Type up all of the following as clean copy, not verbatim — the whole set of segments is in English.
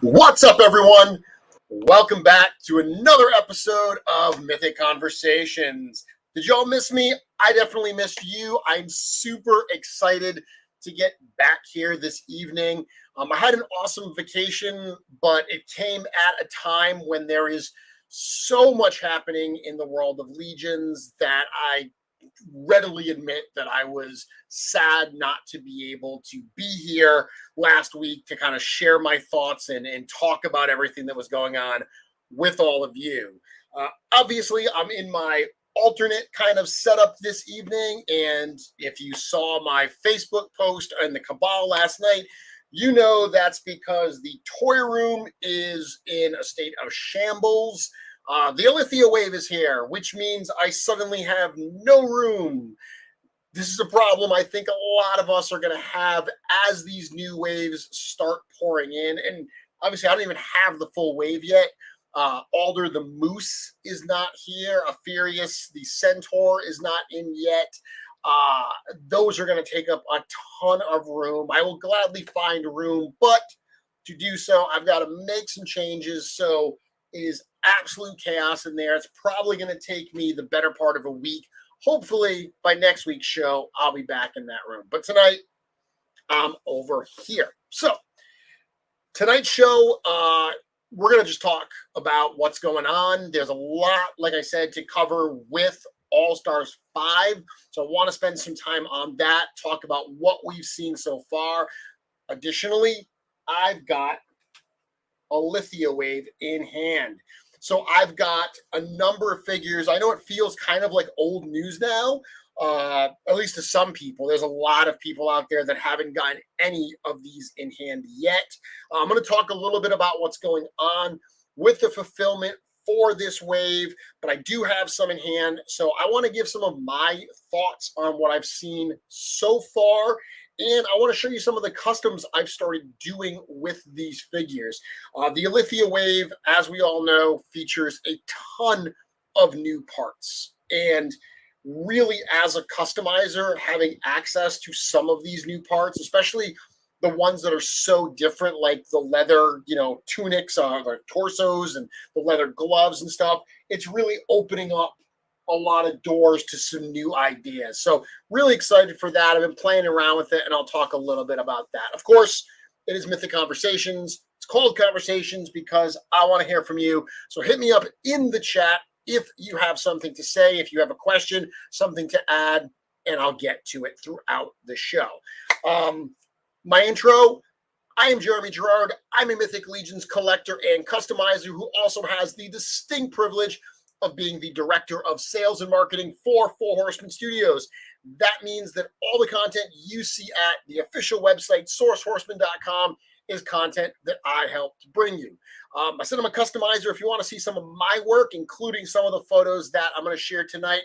What's up, everyone? Welcome back to another episode of Mythic Conversations. Did y'all miss me? I definitely missed you. I'm super excited to get back here this evening. I had an awesome vacation, but it came at a time when there is so much happening in the world of Legions that I readily admit that I was sad not to be able to be here last week to kind of share my thoughts and talk about everything that was going on with all of you. Obviously, I'm in my alternate kind of setup this evening, and if you saw my Facebook post in the Cabal last night, you know that's because the toy room is in a state of shambles. The Illythia wave is here, which means I suddenly have no room. This is a problem I think a lot of us are going to have as these new waves start pouring in. And obviously, I don't even have the full wave yet. Alder the Moose is not here. Apherius the Centaur is not in yet. Those are going to take up a ton of room. I will gladly find room, but to do so, I've got to make some changes. So it is absolute chaos in there. It's probably going to take me the better part of a week. Hopefully, by next week's show, I'll be back in that room. But tonight, I'm over here. So, tonight's show, we're going to just talk about what's going on. There's a lot, like I said, to cover with All-Stars 5. So, I want to spend some time on that, talk about what we've seen so far. Additionally, I've got a Illythia wave in hand. So I've got a number of figures. I know it feels kind of like old news now, at least to some people. There's a lot of people out there that haven't gotten any of these in hand yet. I'm going to talk a little bit about what's going on with the fulfillment for this wave, but I do have some in hand. So I want to give some of my thoughts on what I've seen so far. And I want to show you some of the customs I've started doing with these figures. The Illythia wave, as we all know, features a ton of new parts. And really, as a customizer, having access to some of these new parts, especially the ones that are so different, like the leather, tunics, the torsos, and the leather gloves and stuff, it's really opening up a lot of doors to some new ideas. So really excited for that. I've been playing around with it, and I'll talk a little bit about that. Of course, it is Mythic Conversations. It's called Conversations because I want to hear from you. So hit me up in the chat if you have something to say, if you have a question, something to add, and I'll get to it throughout the show. My intro, I am Jeremy Gerard. I'm a Mythic Legions collector and customizer who also has the distinct privilege of being the director of sales and marketing for Four Horsemen Studios. That means that all the content you see at the official website, sourcehorseman.com, is content that I helped bring you. I said I'm a customizer. If you want to see some of my work, including some of the photos that I'm going to share tonight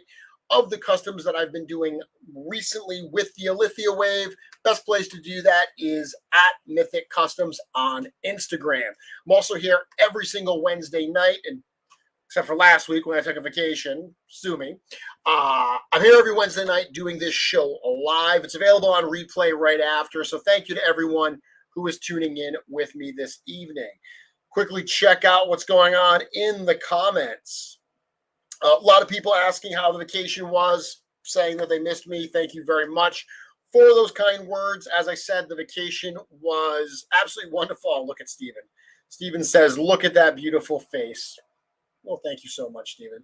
of the customs that I've been doing recently with the Illythia wave, best place to do that is at Mythic Customs on Instagram. I'm also here every single Wednesday night, and except for last week when I took a vacation, sue me. I'm here every Wednesday night doing this show live. It's available on replay right after. So thank you to everyone who is tuning in with me this evening. Quickly check out what's going on in the comments. A lot of people asking how the vacation was, saying that they missed me. Thank you very much for those kind words. As I said, the vacation was absolutely wonderful. Oh, look at Steven. Steven says, look at that beautiful face. Well, thank you so much, Stephen.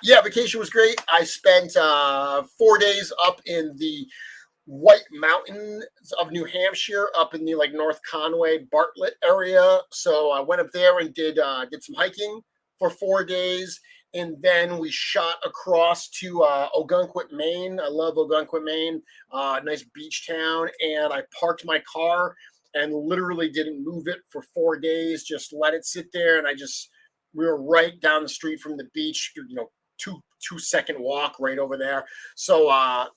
Yeah, vacation was great. I spent 4 days up in the White Mountains of New Hampshire, up in the North Conway, Bartlett area. So I went up there and did some hiking for 4 days. And then we shot across to Ogunquit, Maine. I love Ogunquit, Maine. Nice beach town. And I parked my car and literally didn't move it for 4 days. Just let it sit there. And we were right down the street from the beach, two-second walk right over there. So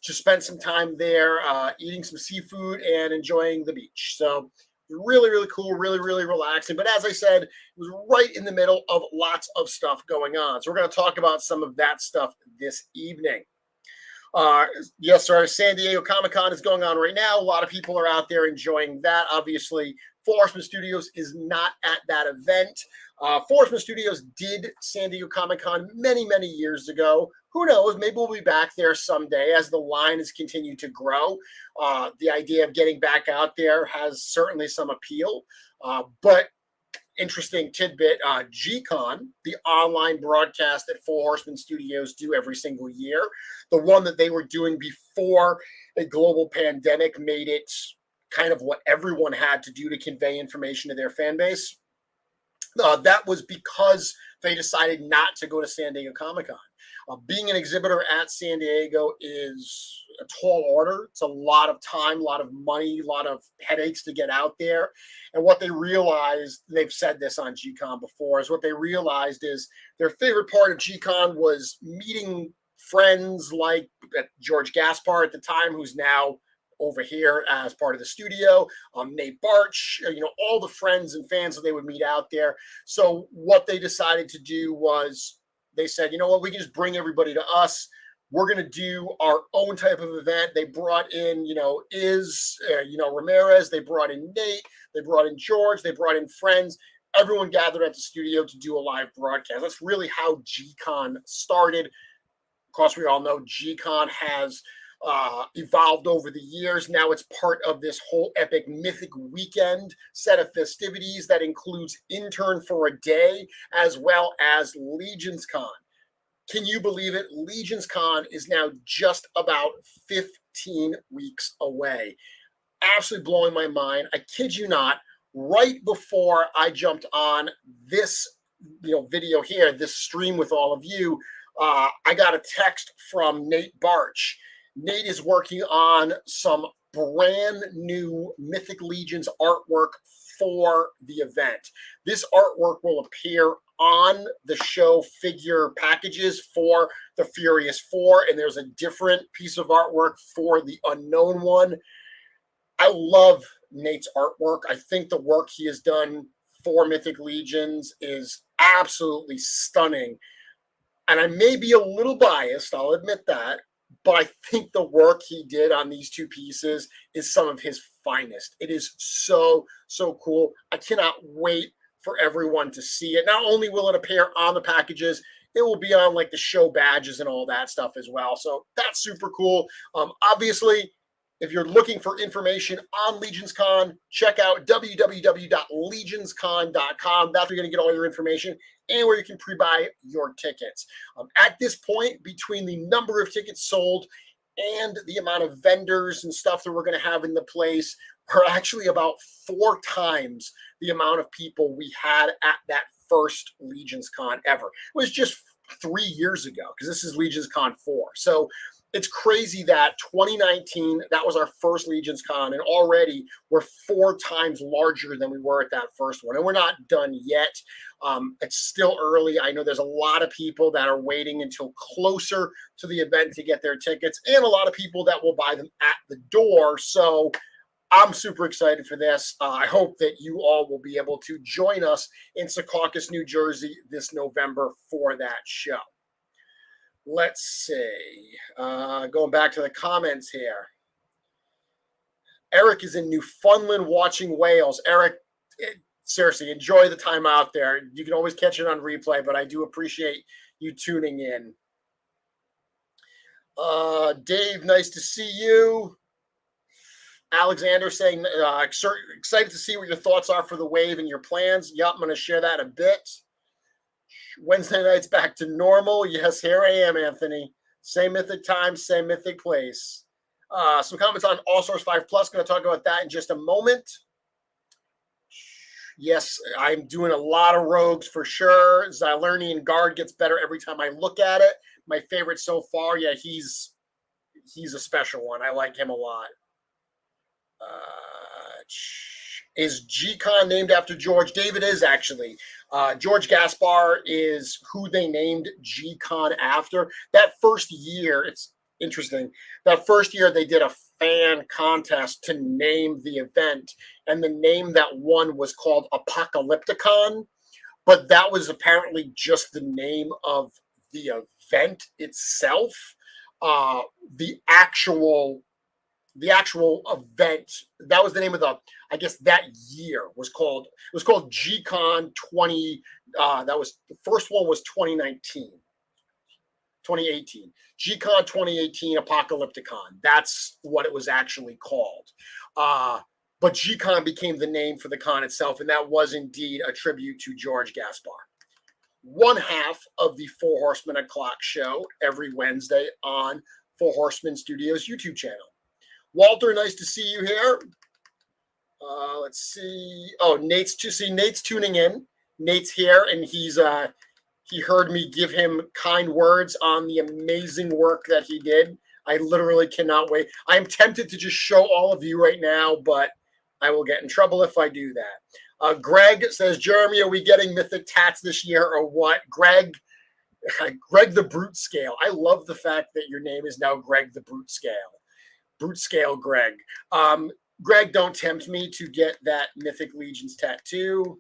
just spent some time there eating some seafood and enjoying the beach. So really, really cool, really, really relaxing. But as I said, it was right in the middle of lots of stuff going on. So we're going to talk about some of that stuff this evening. Yes, sir. San Diego Comic-Con is going on right now. A lot of people are out there enjoying that. Obviously, Four Horsemen Studios is not at that event. Four Horsemen Studios did San Diego Comic-Con many, many years ago. Who knows? Maybe we'll be back there someday as the line has continued to grow. The idea of getting back out there has certainly some appeal. But interesting tidbit, G-Con, the online broadcast that Four Horsemen Studios do every single year, the one that they were doing before a global pandemic made it kind of what everyone had to do to convey information to their fan base. That was because they decided not to go to San Diego Comic-Con. Being an exhibitor at San Diego is a tall order. It's a lot of time, a lot of money, a lot of headaches to get out there. And what they realized, they've said this on G-Con before, is what they realized is their favorite part of G-Con was meeting friends like George Gaspar at the time, who's now over here as part of the studio, Nate Barch, all the friends and fans that they would meet out there. So what they decided to do was they said, you know what, we can just bring everybody to us. We're going to do our own type of event. They brought in, Ramirez. They brought in Nate. They brought in George. They brought in friends. Everyone gathered at the studio to do a live broadcast. That's really how G-Con started. Of course, we all know G-Con has evolved over the years. Now it's part of this whole epic Mythic weekend set of festivities that includes Intern for a Day as well as LegionsCon. Can you believe it? LegionsCon is now just about 15 weeks away. Absolutely blowing my mind. I kid you not. Right before I jumped on this video here, this stream with all of you, I got a text from Nate Barch. Nate is working on some brand new Mythic Legions artwork for the event. This artwork will appear on the show figure packages for the Furious Four, and there's a different piece of artwork for the Unknown One. I love Nate's artwork. I think the work he has done for Mythic Legions is absolutely stunning. And I may be a little biased, I'll admit that, but I think the work he did on these two pieces is some of his finest. It is so, so cool. I cannot wait for everyone to see it. Not only will it appear on the packages, it will be on like the show badges and all that stuff as well. So that's super cool. Obviously, if you're looking for information on LegionsCon, check out www.legionscon.com. That's where you're going to get all your information and where you can pre-buy your tickets. At this point, between the number of tickets sold and the amount of vendors and stuff that we're going to have in the place, we're actually about 4 times the amount of people we had at that first LegionsCon ever. It was just 3 years ago, because this is LegionsCon 4. So it's crazy that 2019, that was our first LegionsCon, and already we're 4 times larger than we were at that first one. And we're not done yet. It's still early. I know there's a lot of people that are waiting until closer to the event to get their tickets, and a lot of people that will buy them at the door. So I'm super excited for this. I hope that you all will be able to join us in Secaucus, New Jersey this November for that show. Let's see. Going back to the comments here. Eric is in Newfoundland watching whales. Eric, seriously, enjoy the time out there. You can always catch it on replay, but I do appreciate you tuning in. Dave, nice to see you. Alexander saying, excited to see what your thoughts are for the wave and your plans. Yup, I'm going to share that a bit. Wednesday night's back to normal. Yes, here I am, Anthony. Same Mythic time, same Mythic place. Some comments on All Stars 5 Plus. Going to talk about that in just a moment. Yes, I'm doing a lot of rogues for sure. Zylonian Guard gets better every time I look at it. My favorite so far, yeah, he's a special one. I like him a lot. Is GCon named after George? David is actually. George Gaspar is who they named GCon after. That first year, it's interesting. That first year, they did a fan contest to name the event, and the name that won was called Apocalypticon. But that was apparently just the name of the event itself. Uh, the actual event, that was the name of the, I guess that year was called GCon 20. That was the first one was 2018 GCon 2018 Apocalypticon. That's what it was actually called. But GCon became the name for the con itself, and that was indeed a tribute to George Gaspar. One half of the Four Horsemen O'Clock show every Wednesday on Four Horsemen Studios YouTube channel. Walter, nice to see you here. Let's see. Oh, Nate's tuning in. Nate's here, and he heard me give him kind words on the amazing work that he did. I literally cannot wait. I'm tempted to just show all of you right now, but I will get in trouble if I do that. Greg says, Jeremy, are we getting Mythic Tats this year or what? Greg the Brute Scale. I love the fact that your name is now Greg the Brute Scale. Brute Scale Greg. Greg, don't tempt me to get that Mythic Legions tattoo.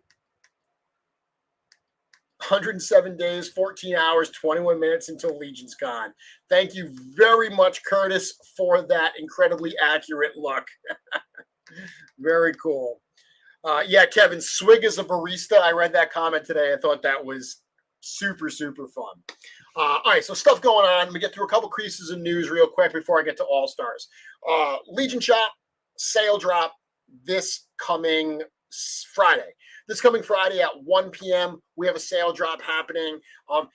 107 days, 14 hours, 21 minutes until LegionsCon. Thank you very much, Curtis, for that incredibly accurate look. Very cool. Yeah, Kevin, swig as a barista. I read that comment today. I thought that was super, super fun. All right, so stuff going on. Let me get through a couple creases of news real quick before I get to All-Stars. Legion Shop, sale drop this coming Friday. This coming Friday at 1 p.m., we have a sale drop happening.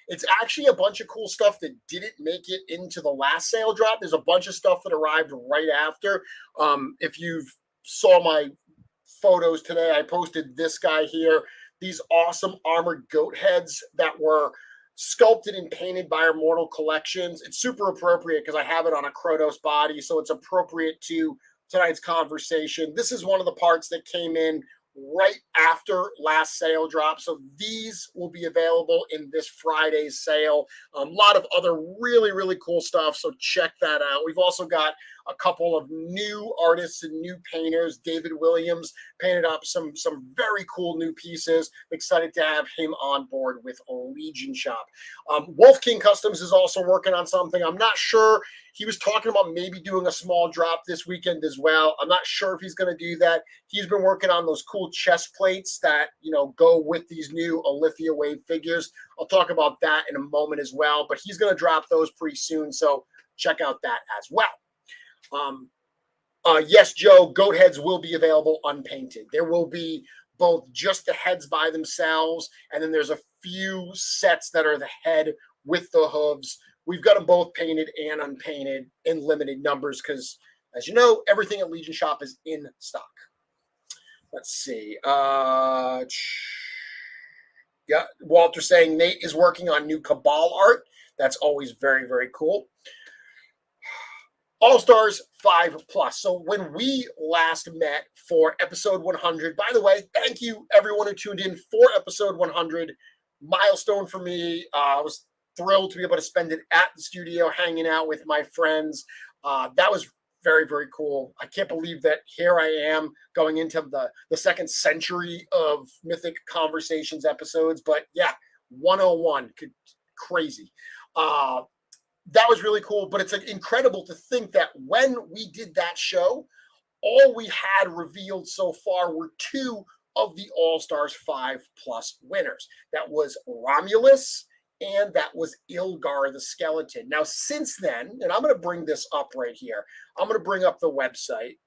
It's actually a bunch of cool stuff that didn't make it into the last sale drop. There's a bunch of stuff that arrived right after. If you've saw my photos today, I posted this guy here. These awesome armored goat heads that were sculpted and painted by our Mortal Collections. It's super appropriate because I have it on a Krotos body, so it's appropriate to tonight's conversation. This is one of the parts that came in right after last sale drop. So these will be available in this Friday's sale. A lot of other really, really cool stuff. So check that out. We've also got a couple of new artists and new painters. David Williams painted up some very cool new pieces. Excited to have him on board with Legion Shop. Wolf King Customs is also working on something. I'm not sure. He was talking about maybe doing a small drop this weekend as well. I'm not sure if he's going to do that. He's been working on those cool chest plates that, go with these new Illythia wave figures. I'll talk about that in a moment as well, but he's going to drop those pretty soon. So check out that as well. Yes, Joe, goat heads will be available unpainted. There will be both just the heads by themselves, and then there's a few sets that are the head with the hooves. We've got them both painted and unpainted in limited numbers because, as you know, everything at Legion Shop is in stock. Let's see. Yeah, Walter saying Nate is working on new Cabal art. That's always very, very cool. All-Stars 5+. So when we last met for episode 100, by the way, thank you everyone who tuned in for episode 100. Milestone for me. I was thrilled to be able to spend it at the studio hanging out with my friends. That was very, very cool. I can't believe that here I am going into the second century of Mythic Conversations episodes. But yeah, 101. Crazy. That was really cool, but it's incredible to think that when we did that show, all we had revealed so far were two of the All-Stars 5+ winners. That was Romulus and that was Ilgar the Skeleton. Now, since then, and I'm going to bring this up right here. I'm going to bring up the website.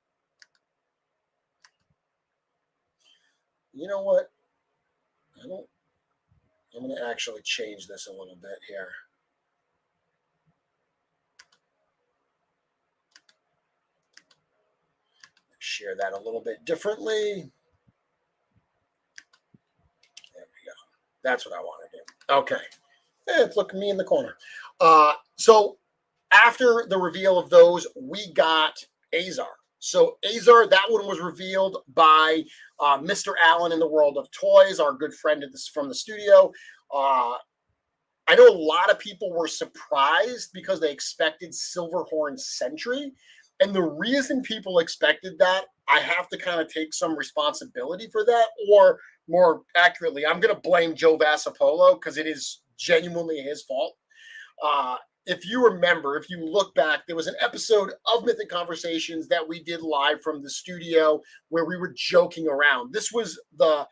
You know what? I'm going to actually change this a little bit here. Share that a little bit differently. That's what I want to do. Okay. It's looking me in the corner. So after the reveal of those, we got Azar. So Azar, that one was revealed by Mr. Allen in the World of Toys, our good friend from the studio. I know a lot of people were surprised because they expected Silverhorn Sentry. And the reason people expected that, I have to kind of take some responsibility for that. Or more accurately, I'm going to blame Joe Vassapolo because it is genuinely his fault. If you remember, if you look back, there was an episode of Mythic Conversations that we did live from the studio where we were joking around. This was the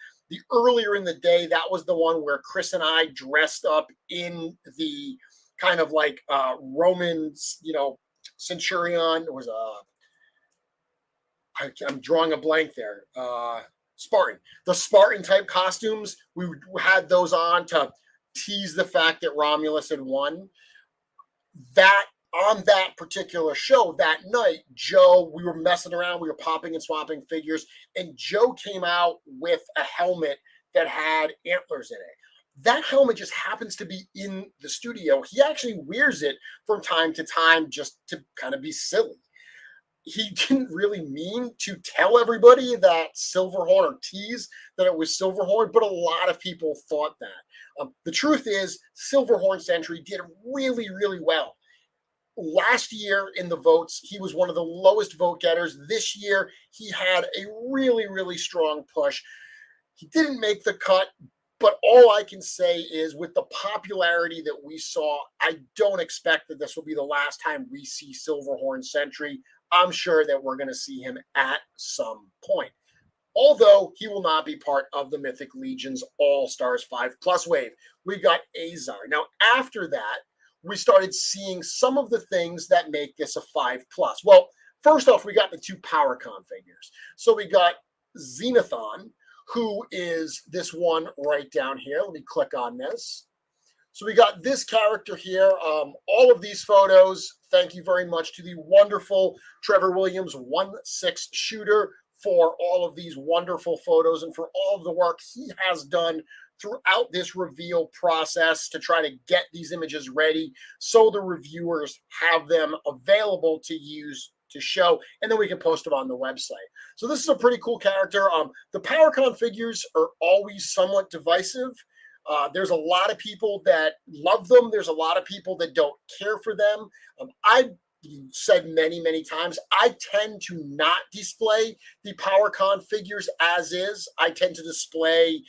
earlier in the day. That was the one where Chris and I dressed up in the kind of like Roman, centurion. It was I'm drawing a blank there. Spartan. The Spartan type costumes. We had those on to tease the fact that Romulus had won. That on that particular show that night, Joe, we were messing around, we were popping and swapping figures, and Joe came out with a helmet that had antlers in it. That helmet just happens to be in the studio. He actually wears it from time to time just to kind of be silly. He didn't really mean to tell everybody that Silverhorn, or tease that it was Silverhorn, but a lot of people thought that. The truth is, Silverhorn Sentry did really, really well. Last year in the votes, he was one of the lowest vote getters. This year, he had a really, really strong push. He didn't make the cut, but all I can say is with the popularity that we saw, I don't expect that this will be the last time we see Silverhorn Sentry. I'm sure that we're going to see him at some point. Although he will not be part of the Mythic Legions All-Stars 5+ wave. We got Azar. Now, after that, we started seeing some of the things that make this a 5+. Well, first off, we got the two PowerCon figures. So we got Xenothon, who is this one right down here. Let me click on this. So we got this character here. All of these photos, thank you very much to the wonderful Trevor Williams 1/6 shooter for all of these wonderful photos and for all of the work he has done throughout this reveal process to try to get these images ready so the reviewers have them available to use to show, and then we can post them on the website. So this is a pretty cool character. The PowerCon figures are always somewhat divisive. There's a lot of people that love them. There's a lot of people that don't care for them. I've said many, many times, I tend to not display the PowerCon figures as is. I tend to display,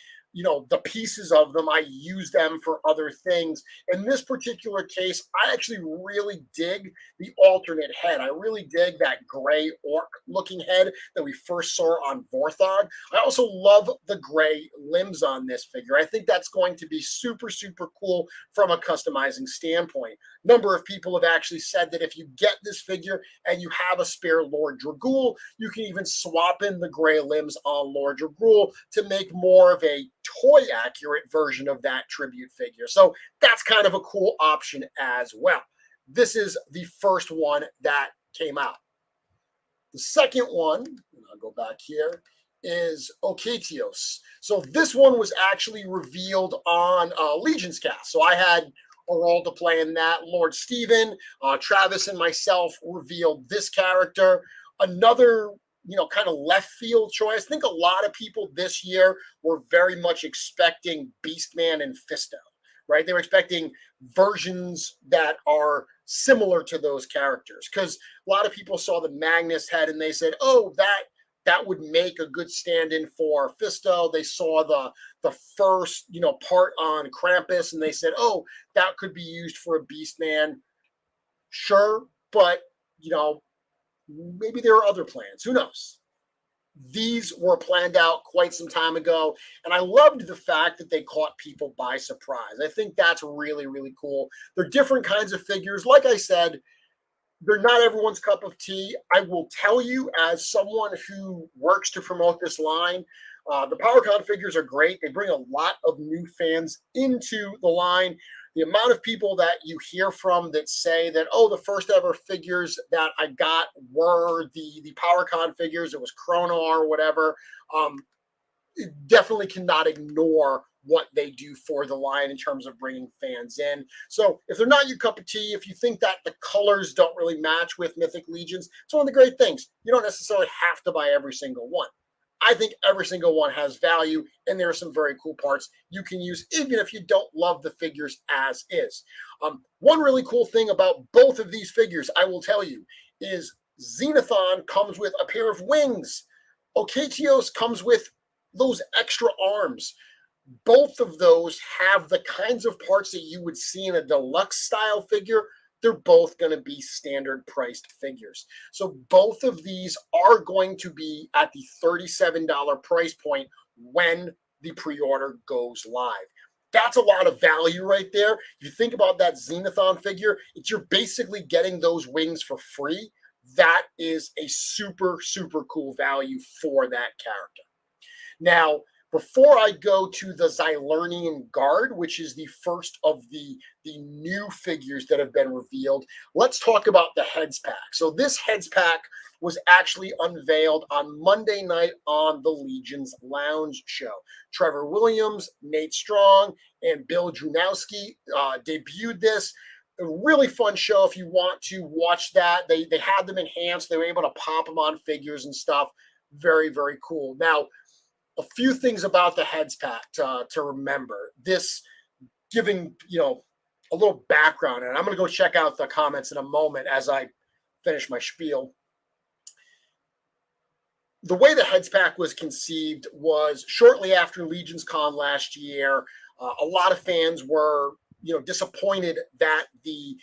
the pieces of them. I use them for other things. In this particular case, I actually really dig the alternate head. I really dig that gray orc looking head that we first saw on Vorthog. I also love the gray limbs on this figure. I think that's going to be super, super cool from a customizing standpoint. Number of people have actually said that if you get this figure and you have a spare Lord Dragool, you can even swap in the gray limbs on Lord Dragool to make more of a toy accurate version of that tribute figure. So that's kind of a cool option as well. This is the first one that came out. The second one, and I'll go back here, is Oketios. So this one was actually revealed on LegionsCon. So I had a role to play in that. Lord Steven, Travis, and myself revealed this character. Another kind of left field choice. I think a lot of people this year were very much expecting Beastman and Fisto, right? They were expecting versions that are similar to those characters because a lot of people saw the Magnus head and they said, oh, that would make a good stand-in for Fisto. They saw the first, part on Krampus and they said, oh, that could be used for a Beastman. Sure, but, maybe there are other plans. Who knows? These were planned out quite some time ago. And I loved the fact that they caught people by surprise. I think that's really, really cool. They're different kinds of figures. Like I said, they're not everyone's cup of tea. I will tell you, as someone who works to promote this line, the PowerCon figures are great. They bring a lot of new fans into the line. The amount of people that you hear from that say that, oh, the first ever figures that I got were the PowerCon figures, it was Chrono or whatever, definitely cannot ignore what they do for the line in terms of bringing fans in. So if they're not your cup of tea, if you think that the colors don't really match with Mythic Legions, it's one of the great things. You don't necessarily have to buy every single one. I think every single one has value, and there are some very cool parts you can use, even if you don't love the figures as is. One really cool thing about both of these figures, I will tell you, is Xenothon comes with a pair of wings. Okatios comes with those extra arms. Both of those have the kinds of parts that you would see in a deluxe style figure. They're both going to be standard priced figures. So both of these are going to be at the $37 price point when the pre-order goes live. That's a lot of value right there. If you think about that Xenothon figure, you're basically getting those wings for free. That is a super, super cool value for that character. Now, before I go to the Zylonian Guard, which is the first of the new figures that have been revealed, let's talk about the Heads Pack. So this Heads Pack was actually unveiled on Monday night on the Legions Lounge show. Trevor Williams, Nate Strong, and Bill Junowski debuted this. A really fun show if you want to watch that. They had them enhanced. They were able to pop them on figures and stuff. Very, very cool. Now, a few things about the Heads Pack to remember. This giving, a little background, and I'm going to go check out the comments in a moment as I finish my spiel. The way the Heads Pack was conceived was shortly after LegionsCon last year. A lot of fans were, disappointed that the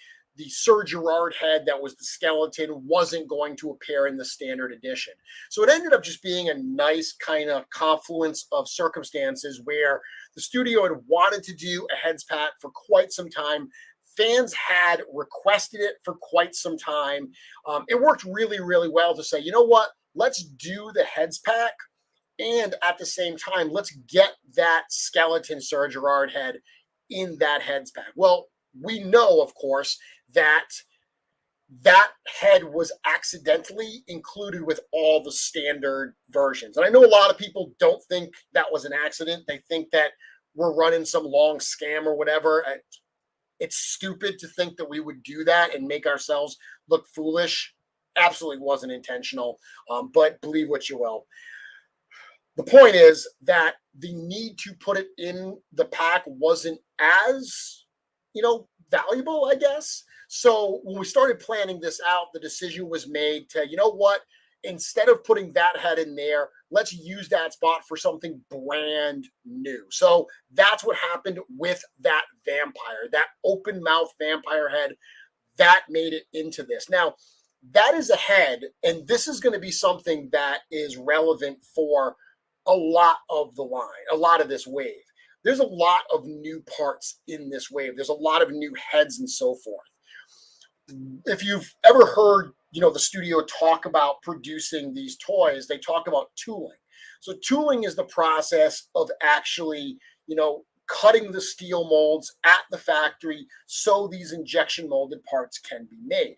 Sir Gerard head that was the skeleton wasn't going to appear in the standard edition. So it ended up just being a nice kind of confluence of circumstances where the studio had wanted to do a Heads Pack for quite some time. Fans had requested it for quite some time. It worked really, really well to say, you know what, let's do the Heads Pack. And at the same time, let's get that skeleton Sir Gerard head in that Heads Pack. Well, we know, of course, that head was accidentally included with all the standard versions. And I know a lot of people don't think that was an accident. They think that we're running some long scam or whatever. It's stupid to think that we would do that and make ourselves look foolish. Absolutely wasn't intentional, but believe what you will. The point is that the need to put it in the pack wasn't as, valuable, I guess. So when we started planning this out, the decision was made to, you know what, instead of putting that head in there, let's use that spot for something brand new. So that's what happened with that vampire, that open mouth vampire head that made it into this. Now, that is a head, and this is going to be something that is relevant for a lot of the line, a lot of this wave. There's a lot of new parts in this wave. There's a lot of new heads and so forth. If you've ever heard, the studio talk about producing these toys, they talk about tooling. So tooling is the process of actually, cutting the steel molds at the factory so these injection molded parts can be made.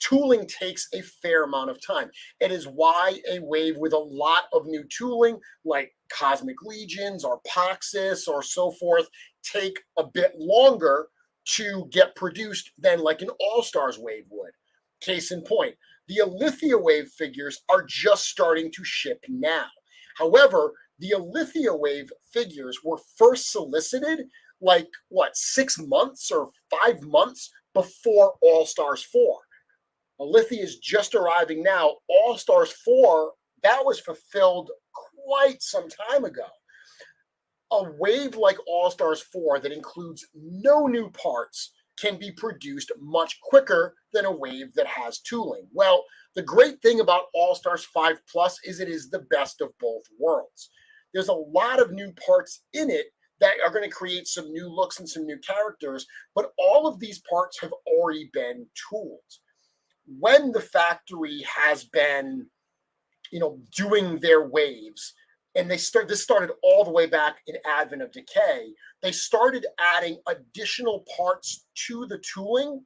Tooling takes a fair amount of time. It is why a wave with a lot of new tooling, like Cosmic Legions or Poxis or so forth, take a bit longer to get produced than like an All-Stars wave would. Case in point, the Illythia wave figures are just starting to ship now. However, the Illythia wave figures were first solicited 6 months or 5 months before All-Stars 4. Illythia is just arriving now. All-Stars 4, that was fulfilled quite some time ago. A wave like All-Stars 4 that includes no new parts can be produced much quicker than a wave that has tooling. Well, the great thing about All-Stars 5 Plus is it is the best of both worlds. There's a lot of new parts in it that are going to create some new looks and some new characters, but all of these parts have already been tooled. When the factory has been, doing their waves, and this started all the way back in Advent of Decay, they started adding additional parts to the tooling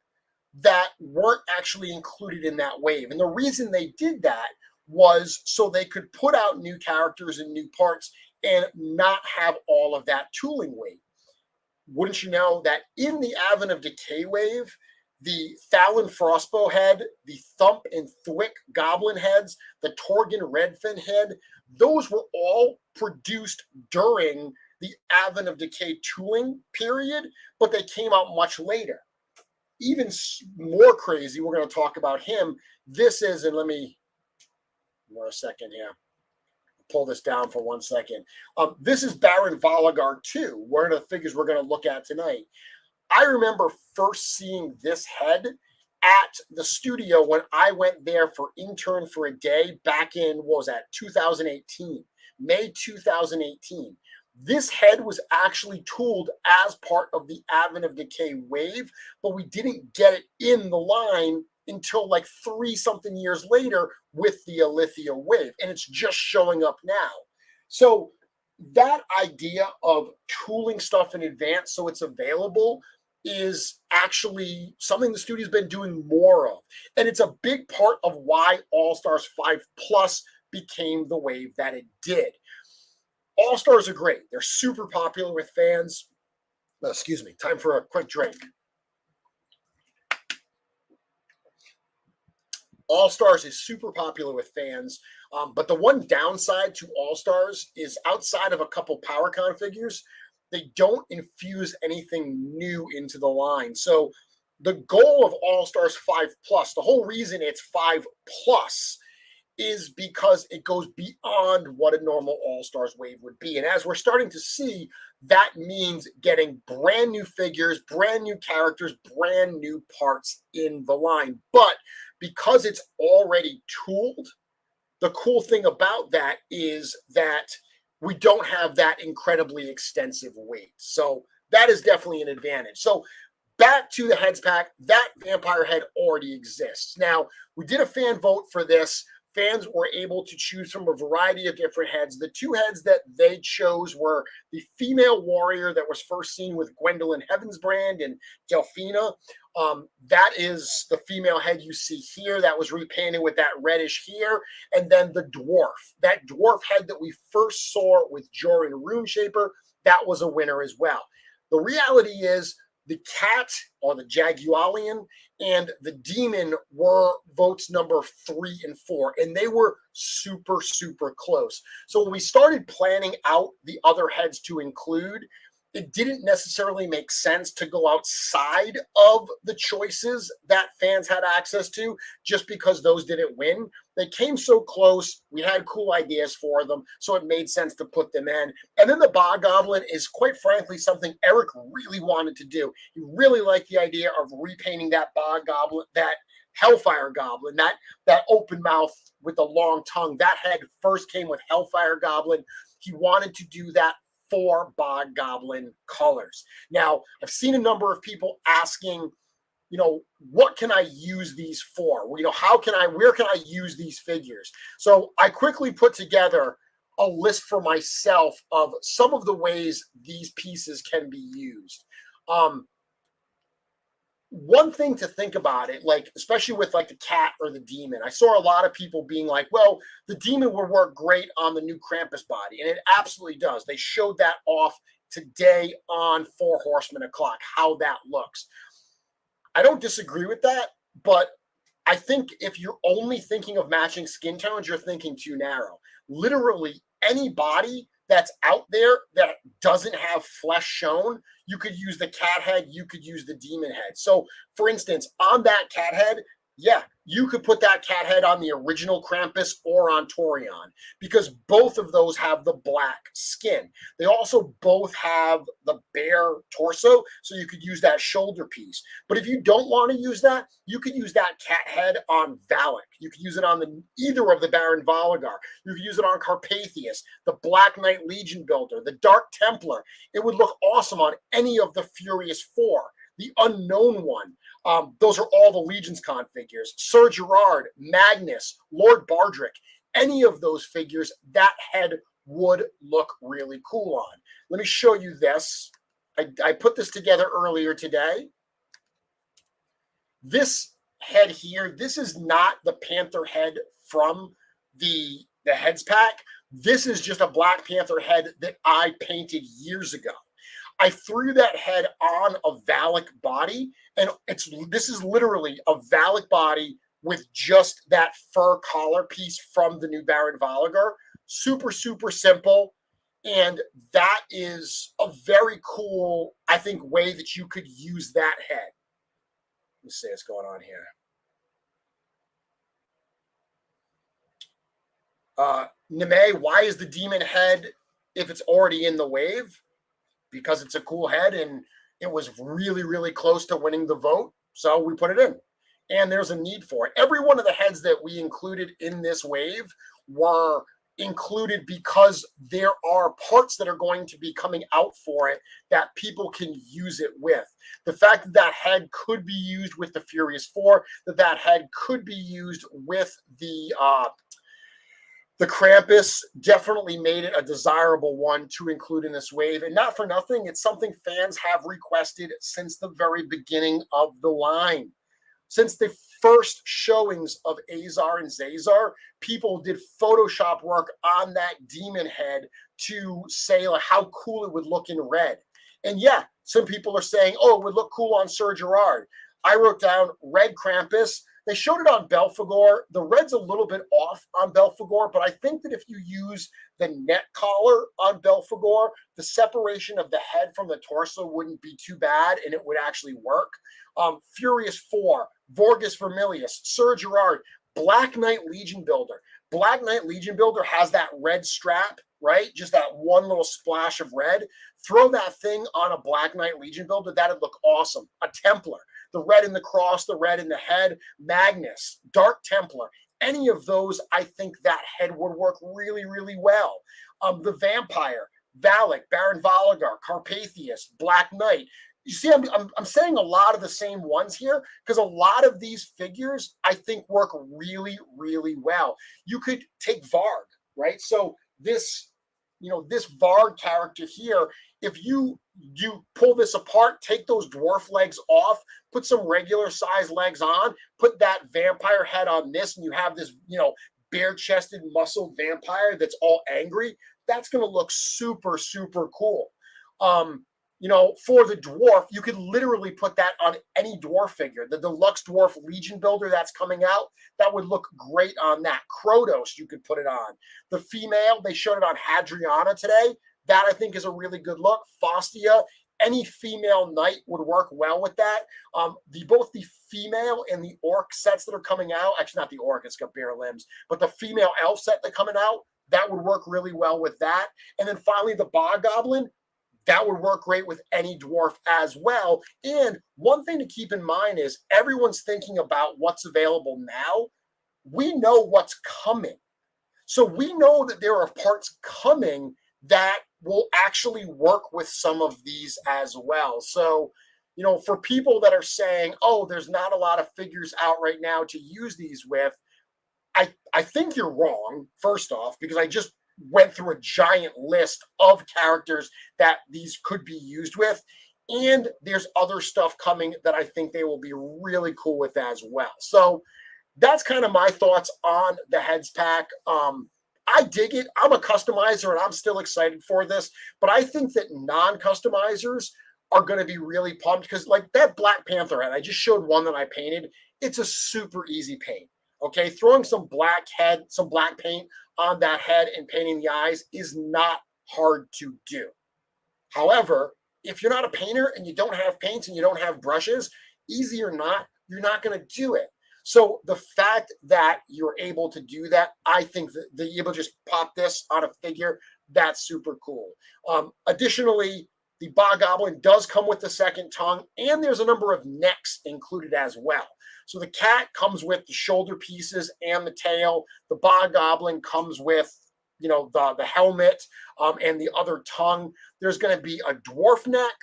that weren't actually included in that wave. And the reason they did that was so they could put out new characters and new parts and not have all of that tooling weight. Wouldn't you know that in the Advent of Decay wave, the Thalon Frostbow head, the Thump and Thwick Goblin heads, the Torgon Redfin head, those were all produced during the Advent of Decay tooling period, but they came out much later. Even more crazy, we're going to talk about him. This is, and let me, more a second here. Pull this down for 1 second. This is Baron Valagar 2, one of the figures we're going to look at tonight. I remember first seeing this head at the studio when I went there for intern for a day back in, what was that, 2018, May 2018. This head was actually tooled as part of the Advent of Decay wave, but we didn't get it in the line until like 3-something years later with the Illythia wave, and it's just showing up now. So that idea of tooling stuff in advance so it's available is actually something the studio's been doing more of, and it's a big part of why All-Stars 5 Plus became the wave that it did. All-Stars are great. They're super popular with fans. Excuse me, time for a quick drink. All-Stars is super popular with fans, but the one downside to All-Stars is outside of a couple PowerCon figures, they don't infuse anything new into the line. So the goal of All-Stars 5 Plus, the whole reason it's 5 Plus, is because it goes beyond what a normal All-Stars wave would be. And as we're starting to see, that means getting brand new figures, brand new characters, brand new parts in the line. But because it's already tooled, the cool thing about that is that we don't have that incredibly extensive weight. So that is definitely an advantage. So back to the heads pack, that vampire head already exists. Now, we did a fan vote for this. Fans were able to choose from a variety of different heads. The two heads that they chose were the female warrior that was first seen with Gwendolyn Heavensbrand and Delphina. That is the female head you see here that was repainted with that reddish here. And then the dwarf. That dwarf head that we first saw with Joran Runeshaper, that was a winner as well. The reality is the cat, or the Jagualian, and the demon were votes number 3 and 4, and they were super, super close. So when we started planning out the other heads to include, it didn't necessarily make sense to go outside of the choices that fans had access to just because those didn't win. They came so close. We had cool ideas for them, so it made sense to put them in. And then the Bog Goblin is, quite frankly, something Eric really wanted to do. He really liked the idea of repainting that Bog Goblin, that Hellfire Goblin, that open mouth with the long tongue. That head first came with Hellfire Goblin. He wanted to do that for Bog Goblin colors. Now, I've seen a number of people asking, what can I use these for? Where can I use these figures? So I quickly put together a list for myself of some of the ways these pieces can be used. One thing to think about it, especially with the cat or the demon, I saw a lot of people being like, well, the demon would work great on the new Krampus body. And it absolutely does. They showed that off today on 4 Horsemen O'Clock, how that looks. I don't disagree with that, but I think if you're only thinking of matching skin tones, you're thinking too narrow. Literally any body that's out there that doesn't have flesh shown, you could use the cat head, you could use the demon head. So, for instance, on that cat head, yeah, you could put that cat head on the original Krampus or on Torion, because both of those have the black skin. They also both have the bare torso, so you could use that shoulder piece. But if you don't want to use that, you could use that cat head on Valak. You could use it on either of the Baron Valagar. You could use it on Carpathius, the Black Knight Legion Builder, the Dark Templar. It would look awesome on any of the Furious 4. The Unknown One. Those are all the LegionsCon figures. Sir Gerard, Magnus, Lord Bardrick. Any of those figures, that head would look really cool on. Let me show you this. I put this together earlier today. This head here, this is not the Panther head from the heads pack, This is just a Black Panther head that I painted years ago. I threw that head on a Valak body, and this is literally a Valak body with just that fur collar piece from the new Baron Valigar. Super, super simple. And that is a very cool, I think, way that you could use that head. Let's see what's going on here. Nime, why is the demon head, if it's already in the wave? Because it's a cool head and it was really, really close to winning the vote. So we put it in. And there's a need for it. Every one of the heads that we included in this wave were included because there are parts that are going to be coming out for it that people can use it with. The fact that that head could be used with the Furious Four, that head could be used with the Krampus, definitely made it a desirable one to include in this wave. And not for nothing, it's something fans have requested since the very beginning of the line. Since the first showings of Azar and Zazar, people did Photoshop work on that demon head to say like how cool it would look in red. And yeah, some people are saying, oh, it would look cool on Sir Gerard. I wrote down red Krampus. They showed it on Belphegor. The red's a little bit off on Belphegor, but I think that if you use the net collar on Belphegor, the separation of the head from the torso wouldn't be too bad, and it would actually work. Furious Four, Vorgus Vermilius, Sir Gerard, Black Knight Legion Builder. Black Knight Legion Builder has that red strap, right? Just that one little splash of red. Throw that thing on a Black Knight Legion Builder. That'd look awesome. A Templar. The red in the cross, the red in the head, Magnus, Dark Templar, any of those, I think that head would work really, really well. The Vampire, Valak, Baron Valigar, Carpathius, Black Knight. You see, I'm saying a lot of the same ones here because a lot of these figures, I think, work really, really well. You could take Varg, right? So this Varg character here, if you pull this apart, take those dwarf legs off, put some regular size legs on, put that vampire head on this, and you have this, bare-chested, muscled vampire that's all angry. That's going to look super, super cool. For the dwarf, you could literally put that on any dwarf figure. The Deluxe Dwarf Legion Builder that's coming out, that would look great on that. Krotos, you could put it on. The female, they showed it on Hadriana today. That, I think, is a really good look. Faustia, any female knight would work well with that. Both the female and the orc sets that are coming out, actually not the orc, it's got bare limbs, but the female elf set that's coming out, that would work really well with that. And then finally, the Bog Goblin, that would work great with any dwarf as well. And one thing to keep in mind is everyone's thinking about what's available now. We know what's coming. So we know that there are parts coming that will actually work with some of these as well. So, for people that are saying, oh, there's not a lot of figures out right now to use these with, I think you're wrong, first off, because I just went through a giant list of characters that these could be used with. And there's other stuff coming that I think they will be really cool with as well. So that's kind of my thoughts on the Heads Pack. I dig it. I'm a customizer and I'm still excited for this. But I think that non-customizers are going to be really pumped because like that Black Panther head, I just showed one that I painted. It's a super easy paint. Okay, throwing some black paint on that head and painting the eyes is not hard to do. However, if you're not a painter and you don't have paints and you don't have brushes, easy or not, you're not going to do it. So the fact that you're able to do that, I think that you're able to just pop this on a figure, that's super cool. Additionally, the Bog Goblin does come with the second tongue, and there's a number of necks included as well. So the cat comes with the shoulder pieces and the tail. The Bog Goblin comes with, the helmet and the other tongue. There's going to be a dwarf neck.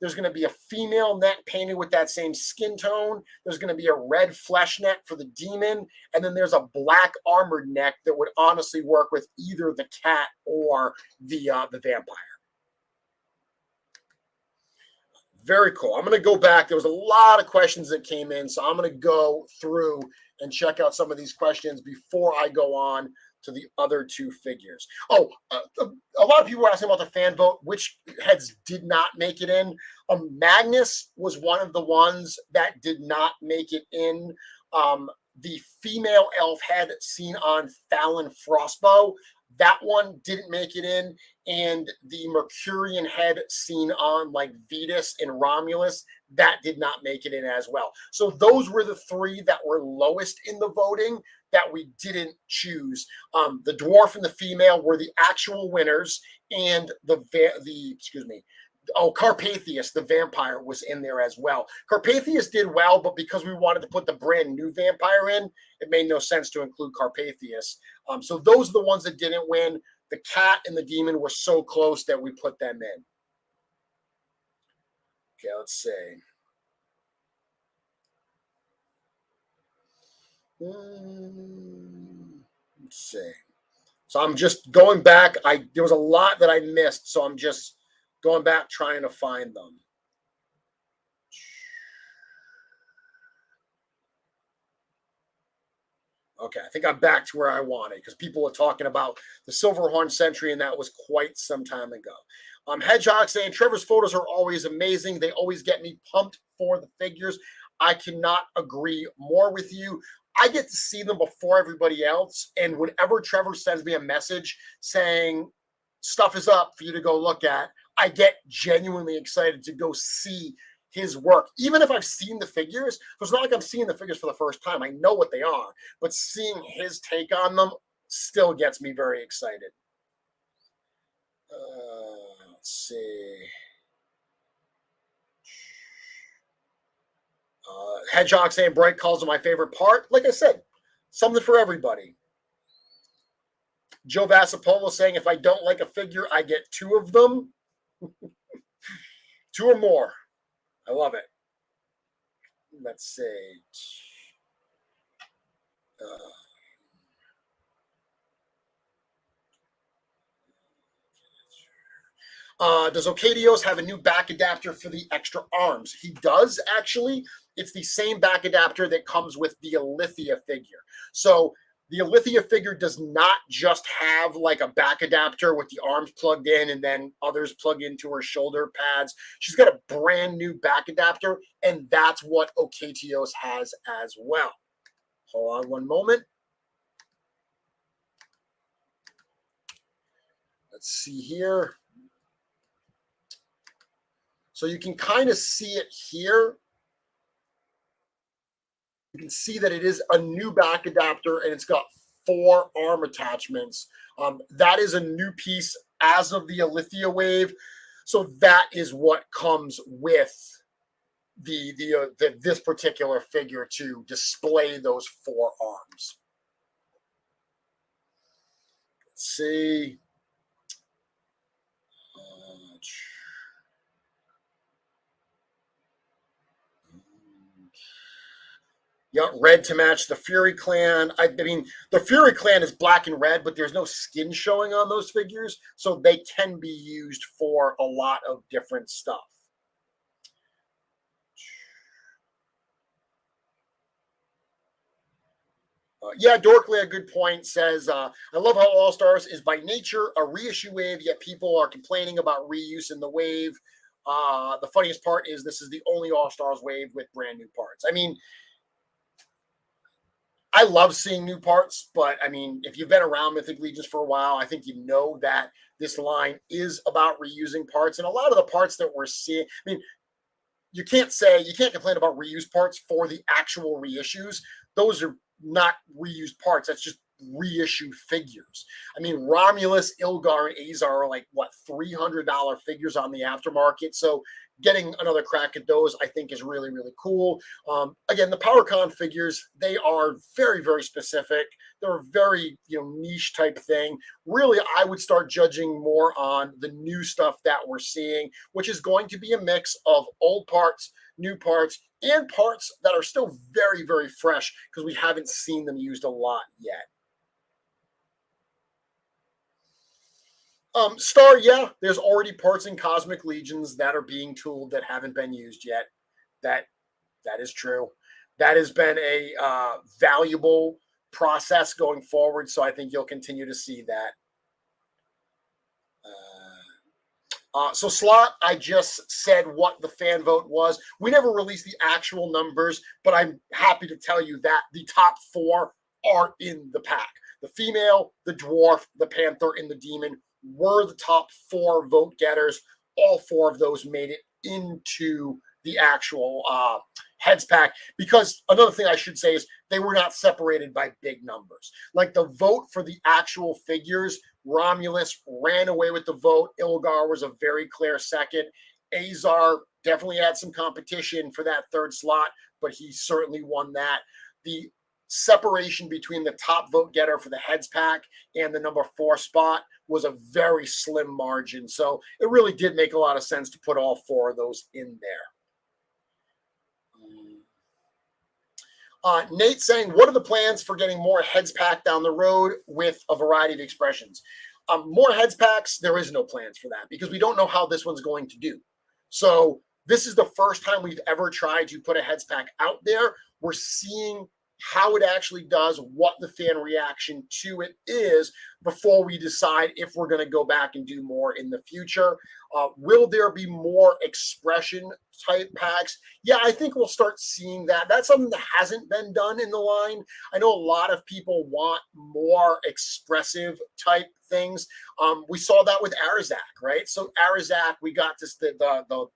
There's going to be a female neck painted with that same skin tone. There's going to be a red flesh neck for the demon. And then there's a black armored neck that would honestly work with either the cat or the vampire. Very cool. I'm going to go back. There was a lot of questions that came in, so I'm going to go through and check out some of these questions before I go on to the other two figures. Oh, a lot of people were asking about the fan vote, which heads did not make it in. Magnus was one of the ones that did not make it in. The female elf head seen on Fallon Frostbow, that one didn't make it in. And the Mercurian head seen on like Vetus and Romulus, that did not make it in as well. So those were the three that were lowest in the voting that we didn't choose. The dwarf and the female were the actual winners, and Carpathius, the vampire, was in there as well. Carpathius did well, but because we wanted to put the brand new vampire in, it made no sense to include Carpathius. So those are the ones that didn't win. The cat and the demon were so close that we put them in. Okay, let's see. Let's see. So I'm just going back. There was a lot that I missed, so I'm just going back trying to find them. Okay, I think I'm back to where I wanted because people were talking about the Silverhorn Sentry, and that was quite some time ago. Hedgehog saying, Trevor's photos are always amazing. They always get me pumped for the figures. I cannot agree more with you. I get to see them before everybody else, and whenever Trevor sends me a message saying stuff is up for you to go look at, I get genuinely excited to go see his work, even if I've seen the figures. So it's not like I'm seeing the figures for the first time. I know what they are, but seeing his take on them still gets me very excited. Let's see. Hedgehog saying bright colors are my favorite part. Like I said, something for everybody. Joe Vassapolo saying if I don't like a figure, I get two of them. Two or more. I love it. Let's see. Does Ocadios have a new back adapter for the extra arms? He does, actually. It's the same back adapter that comes with the Illythia figure. So the Illythia figure does not just have like a back adapter with the arms plugged in and then others plug into her shoulder pads. She's got a brand new back adapter, and that's what Ocadios has as well. Hold on one moment. Let's see here. So you can kind of see it here. You can see that it is a new back adapter, and it's got 4 arm attachments. That is a new piece as of the Illythia wave. So that is what comes with this particular figure to display those 4 arms. Let's see. Yeah, red to match the Fury Clan. I mean, the Fury Clan is black and red, but there's no skin showing on those figures, so they can be used for a lot of different stuff. Yeah, Dorkley, a good point, says, I love how All-Stars is by nature a reissue wave, yet people are complaining about reuse in the wave. The funniest part is this is the only All-Stars wave with brand new parts. I mean, I love seeing new parts, but I mean, if you've been around Mythic Legions for a while, I think you know that this line is about reusing parts. And a lot of the parts that we're seeing, I mean, you can't complain about reused parts for the actual reissues. Those are not reused parts. That's just reissue figures. I mean, Romulus, Ilgar, and Azar are like, what, $300 figures on the aftermarket. So getting another crack at those, I think, is really, really cool. Again, the PowerCon figures, they are very, very specific. They're a very, niche type thing. Really, I would start judging more on the new stuff that we're seeing, which is going to be a mix of old parts, new parts, and parts that are still very, very fresh because we haven't seen them used a lot yet. Star, yeah, there's already parts in Cosmic Legions that are being tooled that haven't been used yet. That is true. That has been a valuable process going forward. So I think you'll continue to see that. So Slot, I just said what the fan vote was. We never released the actual numbers, but I'm happy to tell you that the top 4 are in the pack. The female, the dwarf, the panther, and the demon were the top 4 vote getters. All 4 of those made it into the actual heads pack, because another thing I should say is they were not separated by big numbers. Like the vote for the actual figures, Romulus ran away with the vote. Ilgar was a very clear second. Azar definitely had some competition for that 3rd slot, but he certainly won that. The separation between the top vote getter for the heads pack and the number 4 spot was a very slim margin. So it really did make a lot of sense to put all 4 of those in there. Nate saying, what are the plans for getting more heads pack down the road with a variety of expressions? More heads packs, there is no plans for that because we don't know how this one's going to do. So this is the first time we've ever tried to put a heads pack out there. We're seeing how it actually does, what the fan reaction to it is before we decide if we're going to go back and do more in the future. Will there be more expression type packs? Yeah, I think we'll start seeing that. That's something that hasn't been done in the line. I know a lot of people want more expressive type things. We saw that with Arazak, right? So Arazak, we got this the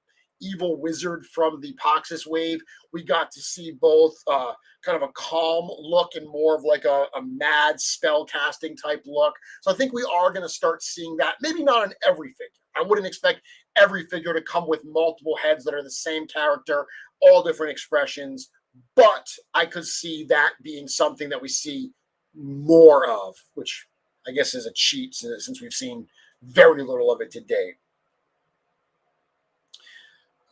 evil wizard from the Poxus wave. We got to see both kind of a calm look and more of like a mad spell casting type look. So I think we are going to start seeing that. Maybe not on every figure. I wouldn't expect every figure to come with multiple heads that are the same character, all different expressions. But I could see that being something that we see more of, which I guess is a cheat since we've seen very little of it to date.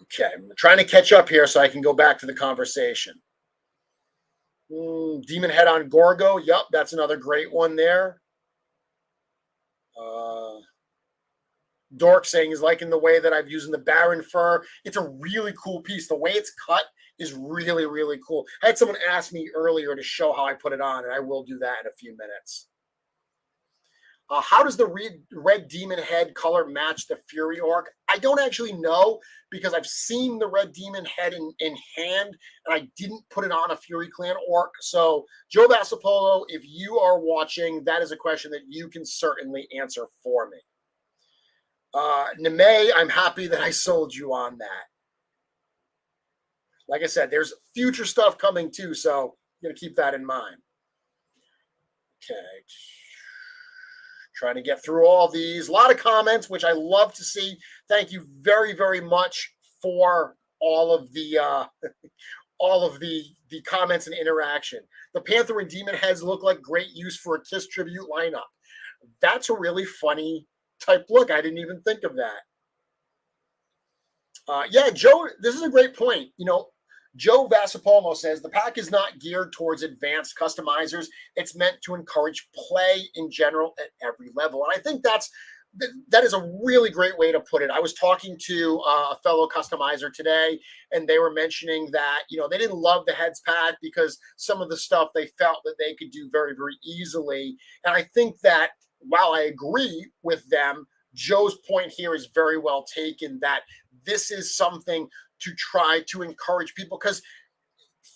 Okay, I'm trying to catch up here so I can go back to the conversation. Demon Head on Gorgo. Yup, that's another great one there. Dork saying he's liking the way that I've used the Baron fur. It's a really cool piece. The way it's cut is really, really cool. I had someone ask me earlier to show how I put it on, and I will do that in a few minutes. How does the red demon head color match the Fury Orc? I don't actually know because I've seen the red demon head in hand, and I didn't put it on a Fury Clan Orc. So, Joe Vassapolo, if you are watching, that is a question that you can certainly answer for me. Neme, I'm happy that I sold you on that. Like I said, there's future stuff coming too, so you got to keep that in mind. Okay. Trying to get through all these. A lot of comments, which I love to see. Thank you very, very much for all of the comments and interaction. The Panther and Demon heads look like great use for a KISS tribute lineup. That's a really funny type look. I didn't even think of that. Yeah, Joe, this is a great point. You know, Joe Vassapolmo says the pack is not geared towards advanced customizers. It's meant to encourage play in general at every level. And I think that is a really great way to put it. I was talking to a fellow customizer today, and they were mentioning that, you know, they didn't love the heads pack because some of the stuff they felt that they could do very, very easily. And I think that while I agree with them, Joe's point here is very well taken, that this is something to try to encourage people, because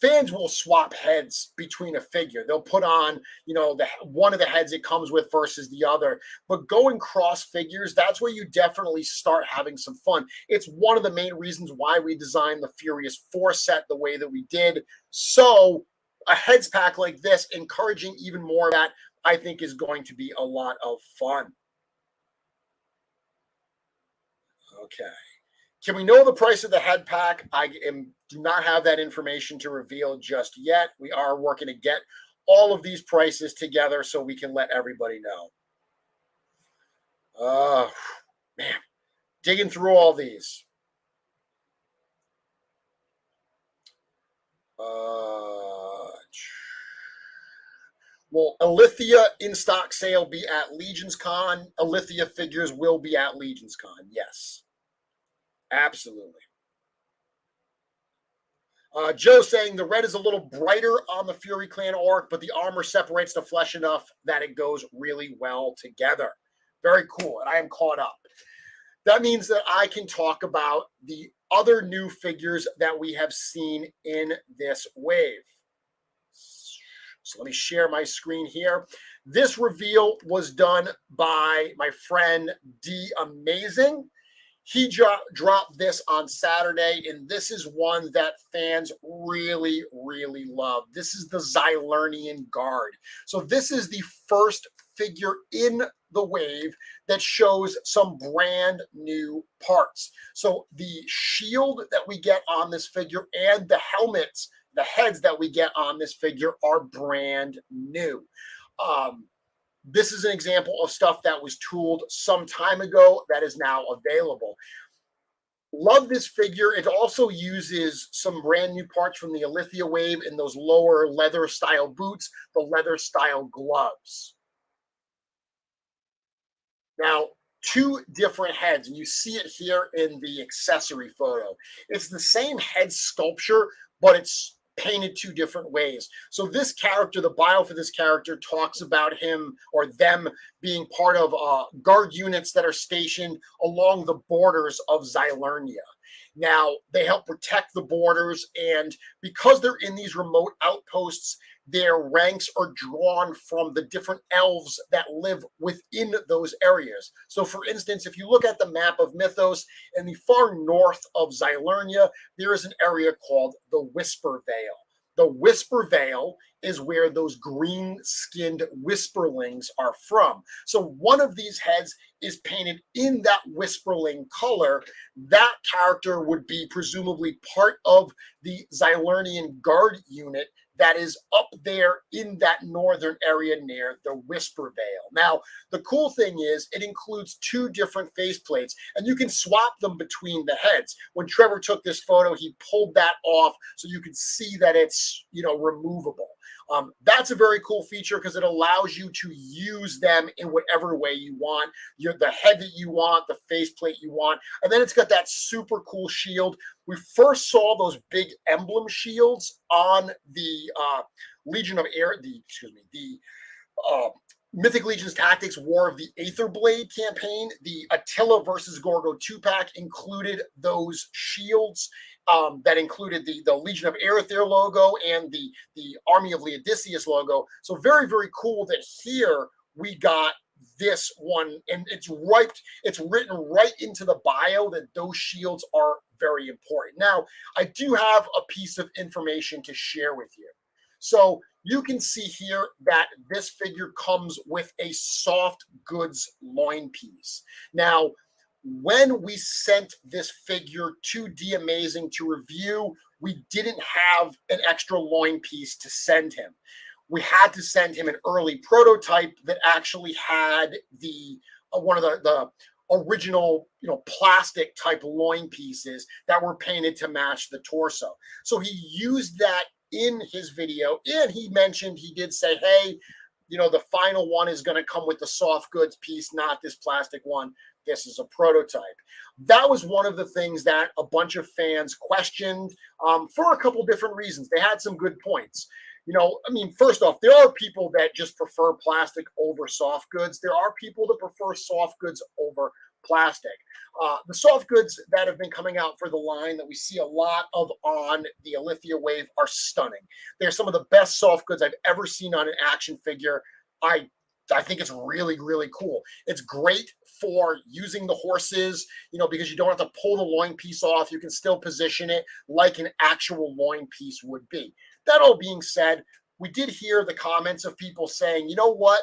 fans will swap heads between a figure. They'll put on, you know, one of the heads it comes with versus the other. But going cross figures, that's where you definitely start having some fun. It's one of the main reasons why we designed the Furious 4 set the way that we did. So a heads pack like this, encouraging even more of that, I think is going to be a lot of fun. Okay. Can we know the price of the head pack? Do not have that information to reveal just yet. We are working to get all of these prices together so we can let everybody know. Man, digging through all these. Will Illythia in-stock sale be at LegionsCon? Illythia figures will be at LegionsCon, yes. Absolutely. Joe saying the red is a little brighter on the Fury Clan orc, but the armor separates the flesh enough that it goes really well together. Very cool, and I am caught up. That means that I can talk about the other new figures that we have seen in this wave. So let me share my screen here. This reveal was done by my friend D Amazing. He dropped this on Saturday, and this is one that fans really, really love. This is the Zylonian Guard. So this is the first figure in the wave that shows some brand new parts. So the shield that we get on this figure and the helmets, the heads that we get on this figure are brand new. This is an example of stuff that was tooled some time ago that is now available. Love this figure. It also uses some brand new parts from the Illythia wave in those lower leather style boots, the leather style gloves. Now, two different heads, and you see it here in the accessory photo. It's the same head sculpture, but it's painted two different ways. So this character, the bio for this character talks about him or them being part of guard units that are stationed along the borders of Zylonia. Now, they help protect the borders, and because they're in these remote outposts, their ranks are drawn from the different elves that live within those areas. So, for instance, if you look at the map of Mythos, in the far north of Zylonia, there is an area called the Whisper Vale. The Whisper Vale is where those green-skinned whisperlings are from. So one of these heads is painted in that whisperling color. That character would be presumably part of the Zylonian Guard unit that is up there in that northern area near the Whisper Vale. Now, the cool thing is it includes two different faceplates, and you can swap them between the heads. When Trevor took this photo, he pulled that off so you can see that it's, removable. That's a very cool feature because it allows you to use them in whatever way you want. The head that you want, the faceplate you want, and then it's got that super cool shield. We first saw those big emblem shields on the Legion of Air, the Mythic Legions Tactics War of the Aetherblade campaign. The Attila versus Gorgo 2-pack included those shields. That included the Legion of Aether logo and the Army of Laodiceus logo. So very, very cool that here we got this one, and it's written right into the bio that those shields are very important. Now, I do have a piece of information to share with you. So you can see here that this figure comes with a soft goods loin piece. Now, when we sent this figure to D Amazing to review, we didn't have an extra loin piece to send him. We had to send him an early prototype that actually had the one of the original, plastic type loin pieces that were painted to match the torso. So he used that in his video, and he mentioned, he did say, hey, the final one is going to come with the soft goods piece, not this plastic one. This is a prototype. That was one of the things that a bunch of fans questioned for a couple different reasons. They had some good points. First off, there are people that just prefer plastic over soft goods. There are people that prefer soft goods over plastic. The soft goods that have been coming out for the line that we see a lot of on the Illythia wave are stunning. They're some of the best soft goods I've ever seen on an action figure. I think it's really, really cool. It's great for using the horses, because you don't have to pull the loin piece off. You can still position it like an actual loin piece would be. That all being said, we did hear the comments of people saying, you know what?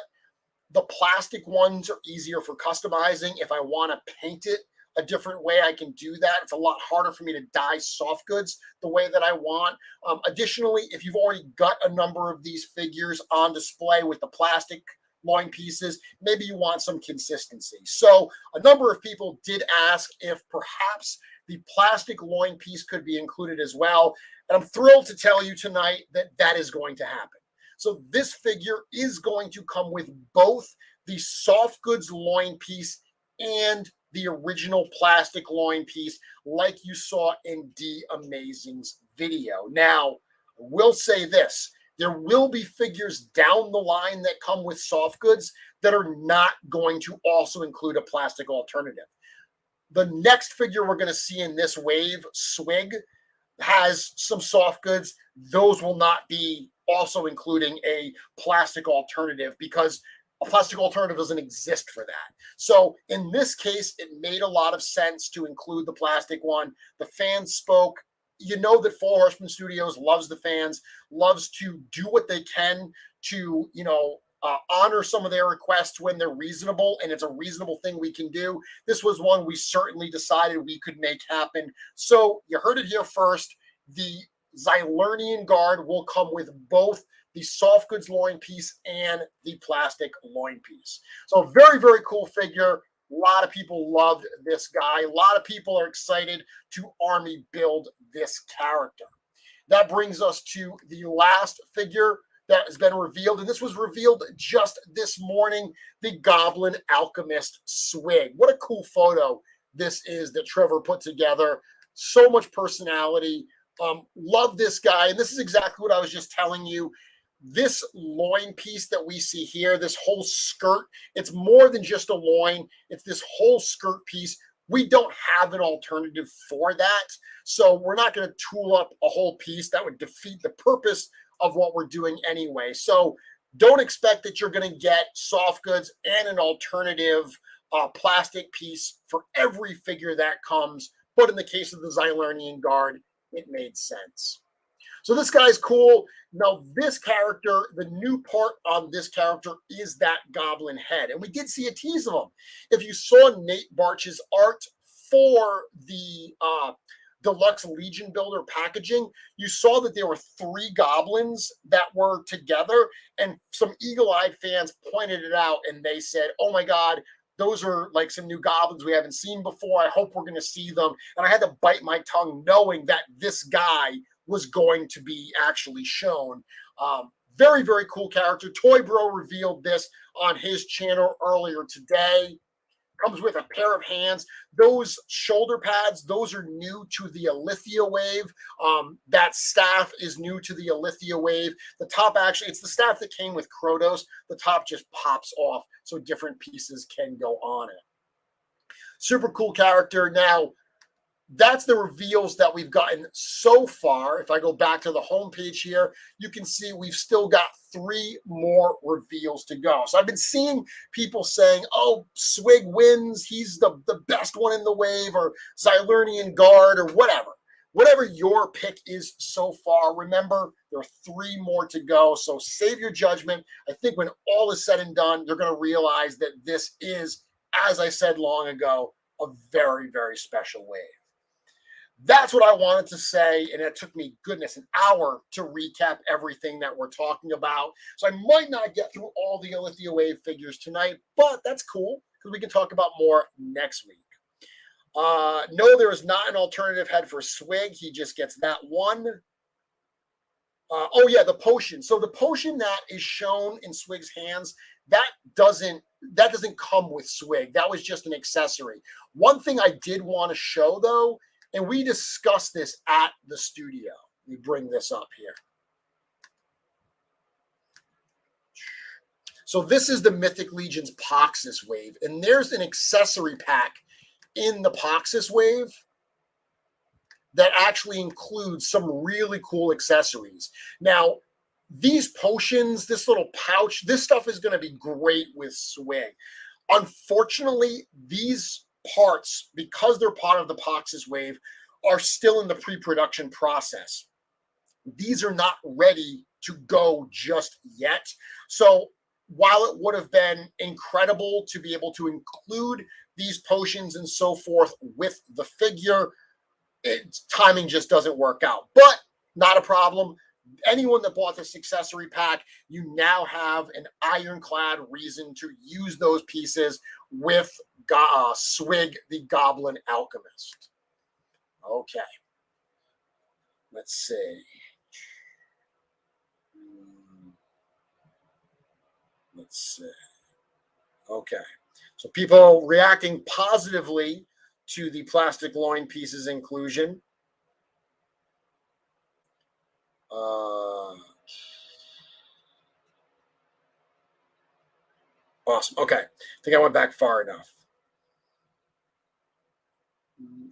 The plastic ones are easier for customizing. If I want to paint it a different way, I can do that. It's a lot harder for me to dye soft goods the way that I want. Additionally, if you've already got a number of these figures on display with the plastic loin pieces, maybe you want some consistency. So a number of people did ask if perhaps the plastic loin piece could be included as well. And I'm thrilled to tell you tonight that that is going to happen. So this figure is going to come with both the soft goods loin piece and the original plastic loin piece like you saw in D Amazing's video. Now, I will say this. There will be figures down the line that come with soft goods that are not going to also include a plastic alternative. The next figure we're going to see in this wave, Swig, has some soft goods. Those will not be also including a plastic alternative because a plastic alternative doesn't exist for that. So in this case, it made a lot of sense to include the plastic one. The fans spoke. You know that Four Horsemen Studios loves the fans, loves to do what they can to, honor some of their requests when they're reasonable, and it's a reasonable thing we can do. This was one we certainly decided we could make happen. So you heard it here first. The Zylonian Guard will come with both the soft goods loin piece and the plastic loin piece. So a very, very cool figure. A lot of people loved this guy. A lot of people are excited to army build this character. That brings us to the last figure that has been revealed, and this was revealed just this morning, the Goblin Alchemist Swig. What a cool photo this is that Trevor put together. So much personality. Love this guy, and this is exactly what I was just telling you. This loin piece that we see here, this whole skirt, it's more than just a loin. It's this whole skirt piece. We don't have an alternative for that, so we're not going to tool up a whole piece. That would defeat the purpose of what we're doing anyway. So don't expect that you're going to get soft goods and an alternative plastic piece for every figure that comes. But in the case of the Zylonian Guard, it made sense. So this guy's cool. Now this character, the new part on this character is that goblin head. And we did see a tease of him. If you saw Nate Barch's art for the Deluxe Legion Builder packaging, you saw that there were 3 goblins that were together, and some eagle-eyed fans pointed it out, and they said, oh my God, those are like some new goblins we haven't seen before. I hope we're going to see them. And I had to bite my tongue knowing that this guy was going to be actually shown. Very, very cool character. Toy Bro revealed this on his channel earlier today. Comes with a pair of hands. Those shoulder pads, those are new to the Illythia wave. That staff is new to the Illythia wave. The top, actually, it's the staff that came with Krotos. The top just pops off so different pieces can go on it. Super cool character. Now, that's the reveals that we've gotten so far. If I go back to the homepage here, you can see we've still got 3 more reveals to go. So I've been seeing people saying, oh, Swig wins. He's the best one in the wave, or Zylonian Guard, or whatever. Whatever your pick is so far, remember, there are 3 more to go. So save your judgment. I think when all is said and done, you're going to realize that this is, as I said long ago, a very, very special wave. That's what I wanted to say, and it took me, goodness, an hour to recap everything that we're talking about. So I might not get through all the Illythia Wave figures tonight, but that's cool because we can talk about more next week. No, there is not an alternative head for Swig. He just gets that one. Oh, yeah, the potion. So the potion that is shown in Swig's hands, that doesn't come with Swig. That was just an accessory. One thing I did want to show, though, and we discussed this at the studio. Let me bring this up here. So this is the Mythic Legions Poxus wave, and there's an accessory pack in the Poxus wave that actually includes some really cool accessories. Now, these potions, this little pouch, this stuff is going to be great with Swig. Unfortunately, these parts, because they're part of the Poxus wave, are still in the pre-production process. These are not ready to go just yet. So while it would have been incredible to be able to include these potions and so forth with the figure, timing just doesn't work out. But not a problem. Anyone that bought this accessory pack, you now have an ironclad reason to use those pieces with Swig, the Goblin Alchemist. Okay. Let's see. Let's see. Okay. So people reacting positively to the plastic loin pieces inclusion. Awesome. Okay. I think I went back far enough.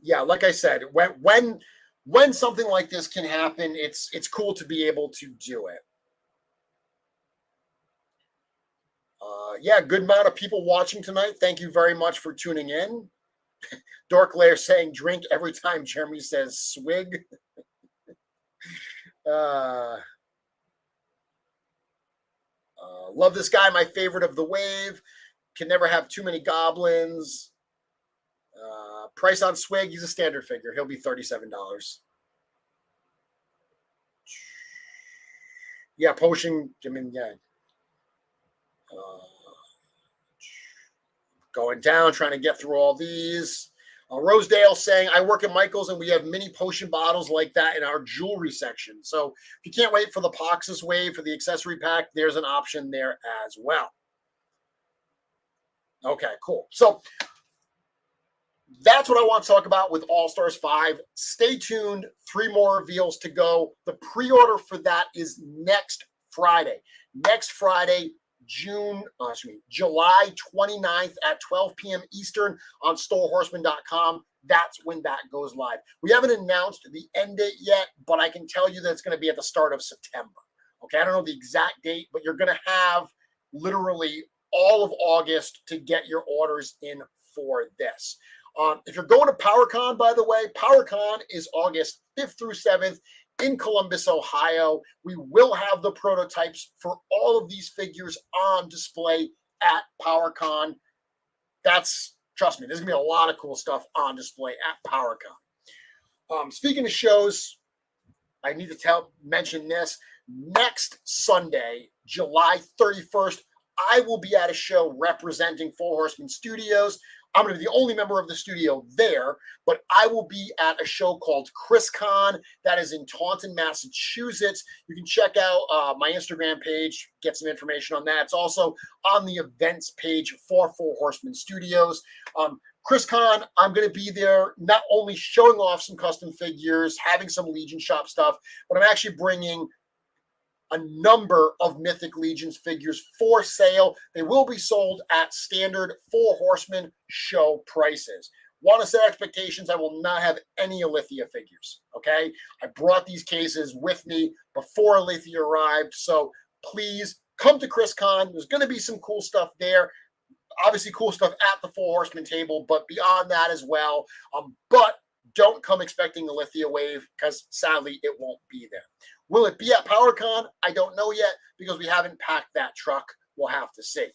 Yeah, like I said, when something like this can happen, it's cool to be able to do it. Yeah, good amount of people watching tonight. Thank you very much for tuning in. Dork Lair saying drink every time Jeremy says swig. Love this guy, my favorite of the wave. Can never have too many goblins. Price on swig, he's a standard figure. He'll be $37. Yeah, potion, I mean, yeah. Going down, trying to get through all these. Rosedale saying, I work at Michael's and we have mini potion bottles like that in our jewelry section. So if you can't wait for the Poxus wave for the accessory pack, there's an option there as well. Okay, cool. So that's what I want to talk about with All-Stars 5. Stay tuned. 3 more reveals to go. The pre-order for that is next Friday. Next Friday, July 29th at 12 p.m. Eastern on StoreHorseman.com. That's when that goes live. We haven't announced the end date yet, but I can tell you that it's going to be at the start of September. Okay, I don't know the exact date, but you're going to have literally all of August to get your orders in for this. If you're going to PowerCon, by the way, PowerCon is August 5th through 7th in Columbus, Ohio. We will have the prototypes for all of these figures on display at PowerCon. Trust me, there's going to be a lot of cool stuff on display at PowerCon. Speaking of shows, I need to mention this. Next Sunday, July 31st, I will be at a show representing Four Horsemen Studios. I'm going to be the only member of the studio there, but I will be at a show called ChrisCon that is in Taunton, Massachusetts. You can check out my Instagram page, get some information on that. It's also on the events page for Four Horsemen Studios. ChrisCon, I'm going to be there not only showing off some custom figures, having some Legion shop stuff, but I'm actually bringing a number of Mythic Legions figures for sale. They will be sold at standard Four Horsemen show prices. Want to set expectations, I will not have any Illythia figures, okay? I brought these cases with me before Illythia arrived, so please come to ChrisCon. There's going to be some cool stuff there. Obviously cool stuff at the Four Horsemen table, but beyond that as well. But don't come expecting the Illythia wave because sadly it won't be there. Will it be at PowerCon? I don't know yet because we haven't packed that truck. We'll have to see.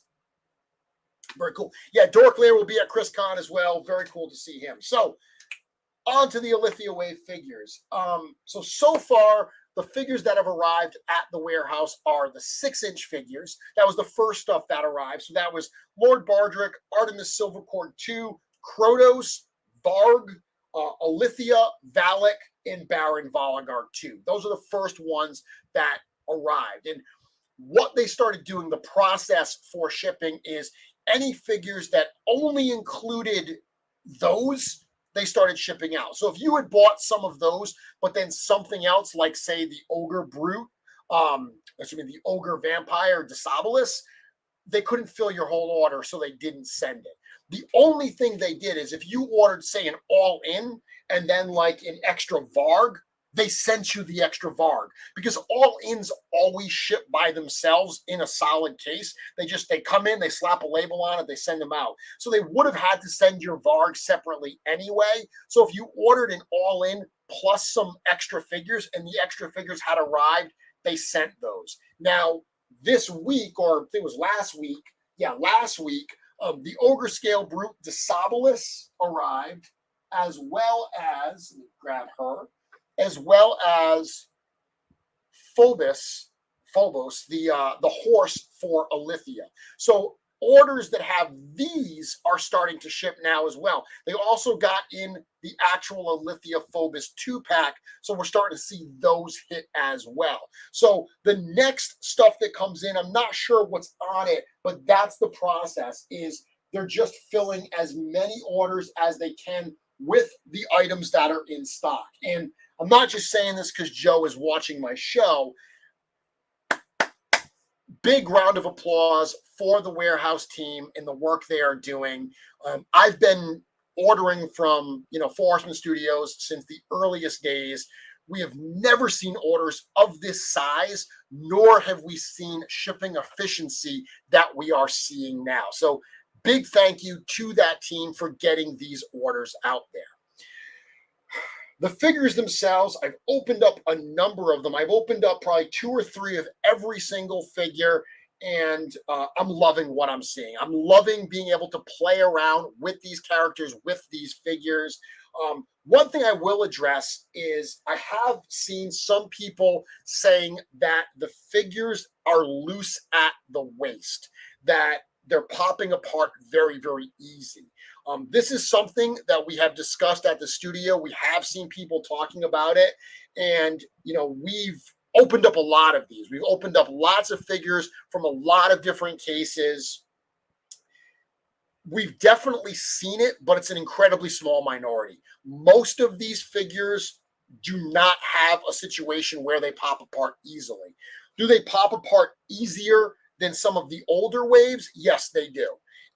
Very cool. Yeah, Dork Lair will be at ChrisCon as well. Very cool to see him. So on to the Illythia wave figures. So far, the figures that have arrived at the warehouse are the 6-inch figures. That was the first stuff that arrived. So that was Lord Bardrick, Artemis Silvercord 2, Krotos, Varg, Illythia, Valak, and Baron Vologard 2. Those are the first ones that arrived. And what they started doing, the process for shipping, is any figures that only included those, they started shipping out. So if you had bought some of those, but then something else, like say the Ogre Brute, the Ogre Vampire Disabilis, they couldn't fill your whole order, so they didn't send it. The only thing they did is if you ordered, say, an all-in and then like an extra Varg, they sent you the extra Varg, because all-ins always ship by themselves in a solid case. They come in, they slap a label on it, they send them out. So they would have had to send your Varg separately anyway. So if you ordered an all-in plus some extra figures and the extra figures had arrived, they sent those. Now, this week, or I think it was last week, the Ogre Scale Brute Disabilis arrived, as well as, let me grab her, as well as Phobos, the horse for Illythia. So orders that have these are starting to ship now as well. They also got in the actual Illythia Phobos 2-pack, so we're starting to see those hit as well. So the next stuff that comes in, I'm not sure what's on it, but that's the process, is They're just filling as many orders as they can with the items that are in stock. And I'm not just saying this because Joe is watching my show. Big round of applause for the warehouse team and the work they are doing. I've been ordering from, Four Horsemen Studios since the earliest days. We have never seen orders of this size, nor have we seen shipping efficiency that we are seeing now. So big thank you to that team for getting these orders out there. The figures themselves, I've opened up a number of them. I've opened up probably 2 or 3 of every single figure, and I'm loving what I'm seeing. I'm loving being able to play around with these characters, with these figures. One thing I will address is I have seen some people saying that the figures are loose at the waist, that they're popping apart very, very easy. This is something that we have discussed at the studio. We have seen people talking about it, and we've opened up a lot of these. We've opened up lots of figures from a lot of different cases. We've definitely seen it, but it's an incredibly small minority. Most of these figures do not have a situation where they pop apart easily. Do they pop apart easier than some of the older waves? Yes, they do.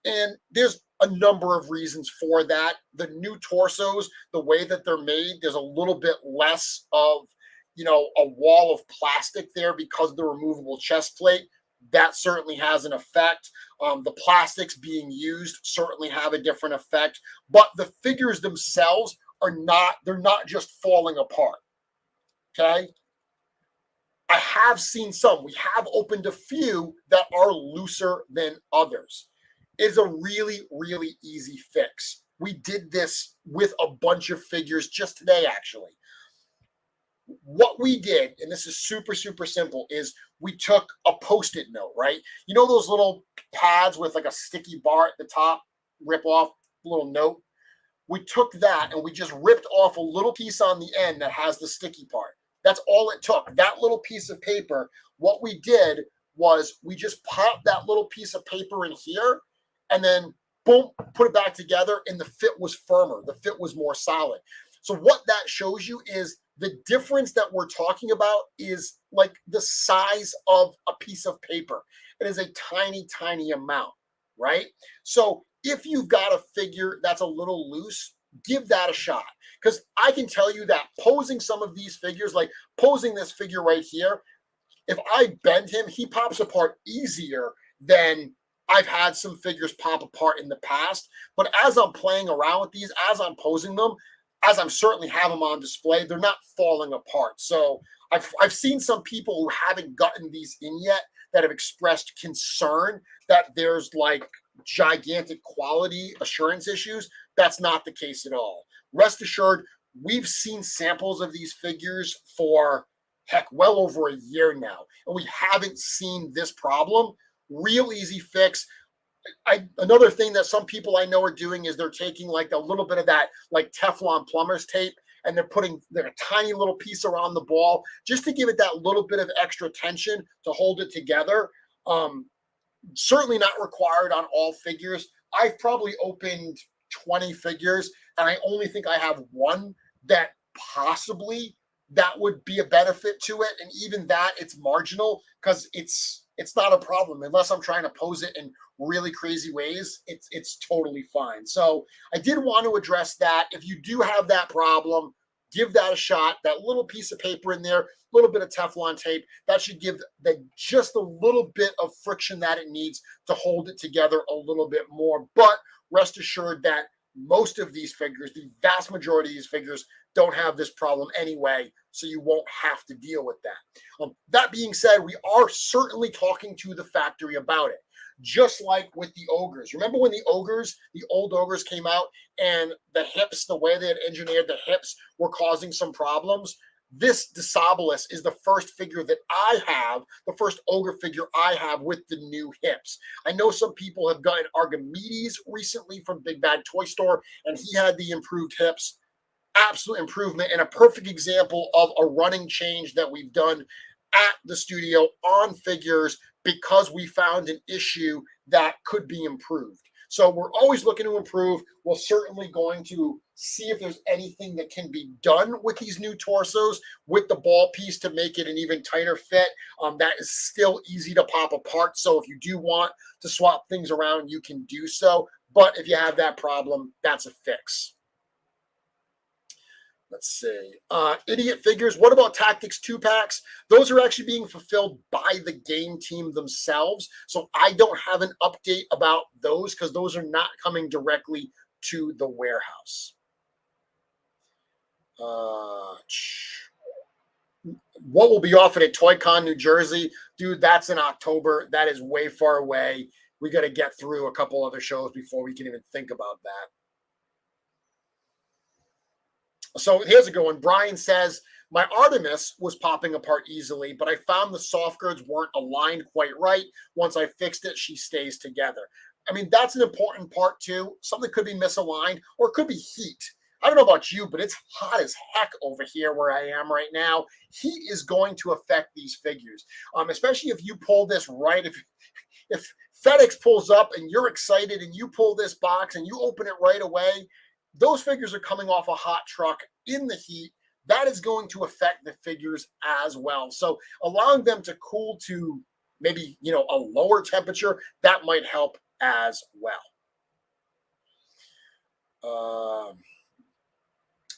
And there's a number of reasons for that. The new torsos, the way that they're made, there's a little bit less of, a wall of plastic there because of the removable chest plate. That certainly has an effect. The plastics being used certainly have a different effect, but the figures themselves they're not just falling apart. Okay. I have seen some. We have opened a few that are looser than others. It's a really, really easy fix. We did this with a bunch of figures just today, actually. What we did, and this is super, super simple, is we took a Post-it note, right? You know those little pads with like a sticky bar at the top, rip off little note? We took that and we just ripped off a little piece on the end that has the sticky part. That's all it took. That little piece of paper, what we did was we just popped that little piece of paper in here and then boom, put it back together, and the fit was firmer. The fit was more solid. So what that shows you is the difference that we're talking about is like the size of a piece of paper. It is a tiny, tiny amount, right? So if you've got a figure that's a little loose, give that a shot. Because I can tell you that posing some of these figures, like posing this figure right here, if I bend him, he pops apart easier than I've had some figures pop apart in the past. But as I'm playing around with these, as I'm posing them, as I'm certainly have them on display, they're not falling apart. So I've seen some people who haven't gotten these in yet that have expressed concern that there's like gigantic quality assurance issues. That's not the case at all. Rest assured, we've seen samples of these figures for, heck, well over a year now, and we haven't seen this problem. Real easy fix. Another thing that some people I know are doing is they're taking like a little bit of that like Teflon plumber's tape and they're putting a tiny little piece around the ball just to give it that little bit of extra tension to hold it together. Certainly not required on all figures. I've probably opened 20 figures and I only think I have one that possibly that would be a benefit to it. And even that, it's marginal because it's not a problem unless I'm trying to pose it in really crazy ways. It's totally fine. So I did want to address that. If you do have that problem, give that a shot. That little piece of paper in there, a little bit of Teflon tape, that should give just a little bit of friction that it needs to hold it together a little bit more. But rest assured that most of these figures, the vast majority of these figures, don't have this problem anyway, so you won't have to deal with that. That being said, we are certainly talking to the factory about it, just like with the ogres. Remember when the old ogres came out and the hips, the way they had engineered the hips were causing some problems? This Disabolus is the first figure that I have, the first ogre figure I have with the new hips. I know some people have gotten Archimedes recently from Big Bad Toy Store, and he had the improved hips. Absolute improvement and a perfect example of a running change that we've done at the studio on figures because we found an issue that could be improved. So we're always looking to improve. We're certainly going to see if there's anything that can be done with these new torsos with the ball piece to make it an even tighter fit. That is still easy to pop apart. So if you do want to swap things around, you can do so. But if you have that problem, that's a fix. Let's see. Idiot figures. What about Tactics 2-packs? Those are actually being fulfilled by the game team themselves. So I don't have an update about those because those are not coming directly to the warehouse. What will be offered at ToyCon, New Jersey? Dude, that's in October. That is way far away. We got to get through a couple other shows before we can even think about that. So here's a good one. Brian says, my Artemis was popping apart easily, but I found the soft goods weren't aligned quite right. Once I fixed it, she stays together. I mean, that's an important part too. Something could be misaligned or it could be heat. I don't know about you, but it's hot as heck over here where I am right now. Heat is going to affect these figures, especially if you pull this right. If FedEx pulls up and you're excited and you pull this box and you open it right away, those figures are coming off a hot truck in the heat. That is going to affect the figures as well. So allowing them to cool to maybe, a lower temperature, that might help as well.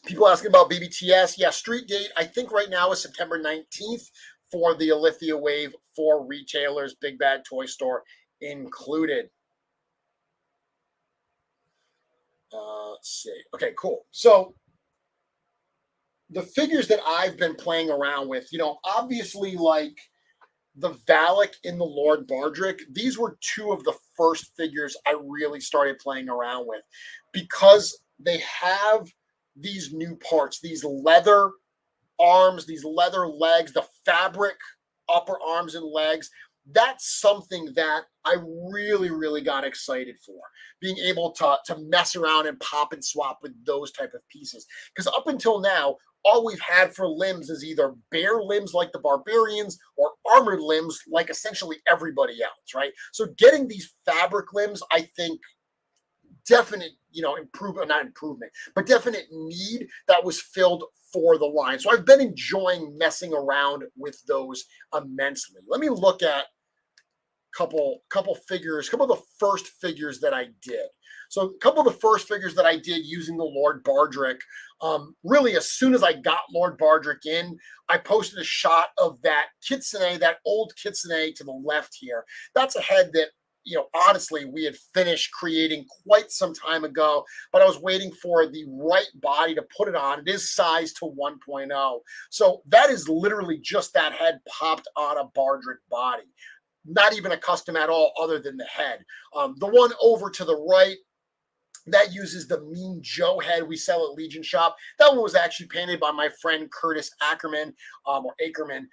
People asking about BBTS. Yeah, street date, I think right now is September 19th for the Illythia wave for retailers, Big Bad Toy Store included. Let's see. Okay, cool. So the figures that I've been playing around with, obviously like the Valak in the Lord Bardrick, these were two of the first figures I really started playing around with because they have these new parts, these leather arms, these leather legs, the fabric upper arms and legs. That's something that I really, really got excited for, being able to mess around and pop and swap with those type of pieces. Because up until now, all we've had for limbs is either bare limbs like the barbarians or armored limbs like essentially everybody else, right? So getting these fabric limbs, I think, definite, not improvement, but definite need that was filled for the line. So I've been enjoying messing around with those immensely. Let me look at couple figures, couple of the first figures that I did. So a couple of the first figures that I did using the Lord Bardrick, really as soon as I got Lord Bardrick in, I posted a shot of that kitsune, that old kitsune to the left here. That's a head that, honestly, we had finished creating quite some time ago, but I was waiting for the right body to put it on. It is sized to 1.0. So that is literally just that head popped on a Bardrick body. Not even a custom at all other than the head. The one over to the right, that uses the Mean Joe head we sell at Legion Shop. That one was actually painted by my friend Curtis Ackerman, or Ackerman.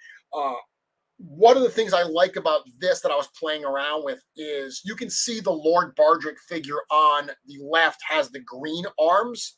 One of the things I like about this that I was playing around with is you can see the Lord Bardrick figure on the left has the green arms.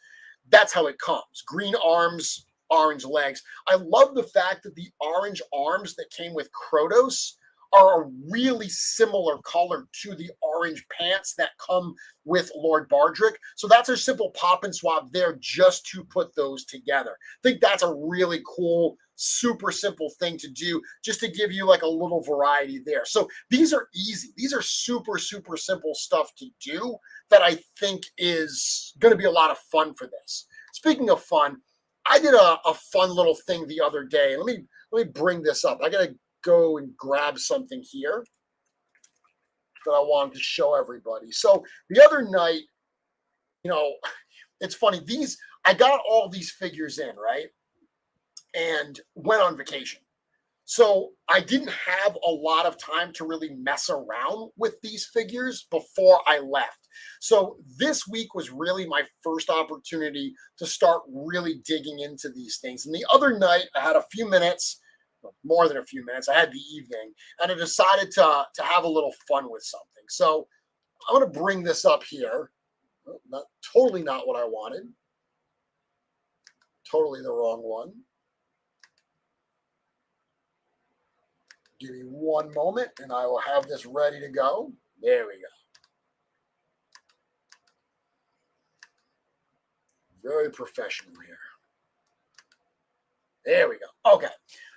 That's how it comes. Green arms, orange legs. I love the fact that the orange arms that came with Krotos are a really similar color to the orange pants that come with Lord Bardrick. So that's a simple pop and swap there just to put those together. I think that's a really cool, super simple thing to do just to give you like a little variety there. So these are easy. These are super, super simple stuff to do that I think is going to be a lot of fun for this. Speaking of fun, I did a fun little thing the other day. Let me bring this up. I got to go and grab something here that I wanted to show everybody. So the other night, it's funny, I got all these figures in, right? And went on vacation. So I didn't have a lot of time to really mess around with these figures before I left. So this week was really my first opportunity to start really digging into these things. And the other night I had a few minutes, more than a few minutes. I had the evening, and I decided to have a little fun with something. So I'm going to bring this up here. Totally not what I wanted. Totally the wrong one. Give me one moment, and I will have this ready to go. There we go. very professional here. There we go. Okay.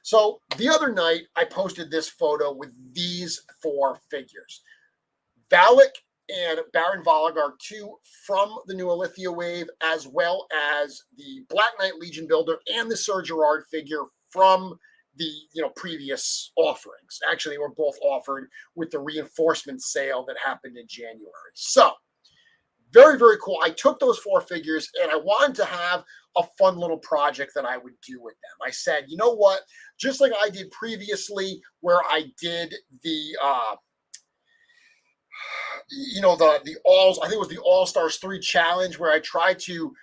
So the other night, I posted this photo with these 4 figures. Valak and Baron Voligar, 2 from the new Illythia wave, as well as the Black Knight Legion Builder and the Sir Gerard figure from the previous offerings. Actually, they were both offered with the reinforcement sale that happened in January. So very, very cool. I took those 4 figures and I wanted to have a fun little project that I would do with them. I said, you know what? Just like I did previously, where I did the the alls, I think it was the All-Stars 3 challenge, where I tried to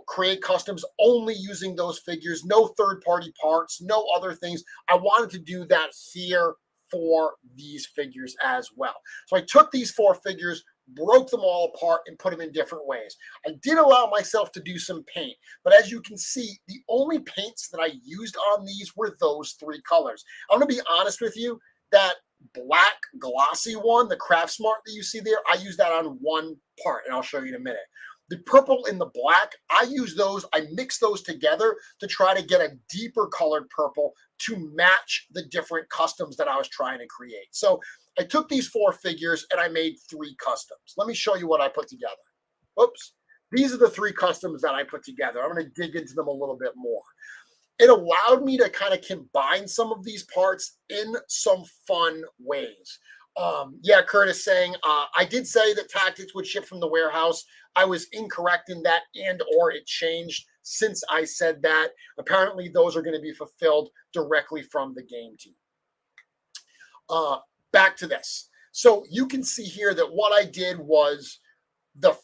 create customs only using those figures, no third-party parts, no other things. I wanted to do that here for these figures as well. So I took these 4 figures, broke them all apart, and put them in different ways. I did allow myself to do some paint, but as you can see, the only paints that I used on these were those 3 colors. I'm going to be honest with you, that black glossy one, the Craft Smart that you see there, I use that on 1 part, and I'll show you in a minute. The purple and the black, I use those, I mix those together to try to get a deeper colored purple to match the different customs that I was trying to create. So I took these 4 figures and I made 3 customs. Let me show you what I put together. Oops. These are the 3 customs that I put together. I'm going to dig into them a little bit more. It allowed me to kind of combine some of these parts in some fun ways. Yeah, Curtis saying, I did say that tactics would ship from the warehouse. I was incorrect in that, and or it changed since I said that. Apparently, those are going to be fulfilled directly from the game team. Back to this. So you can see here that what I did was the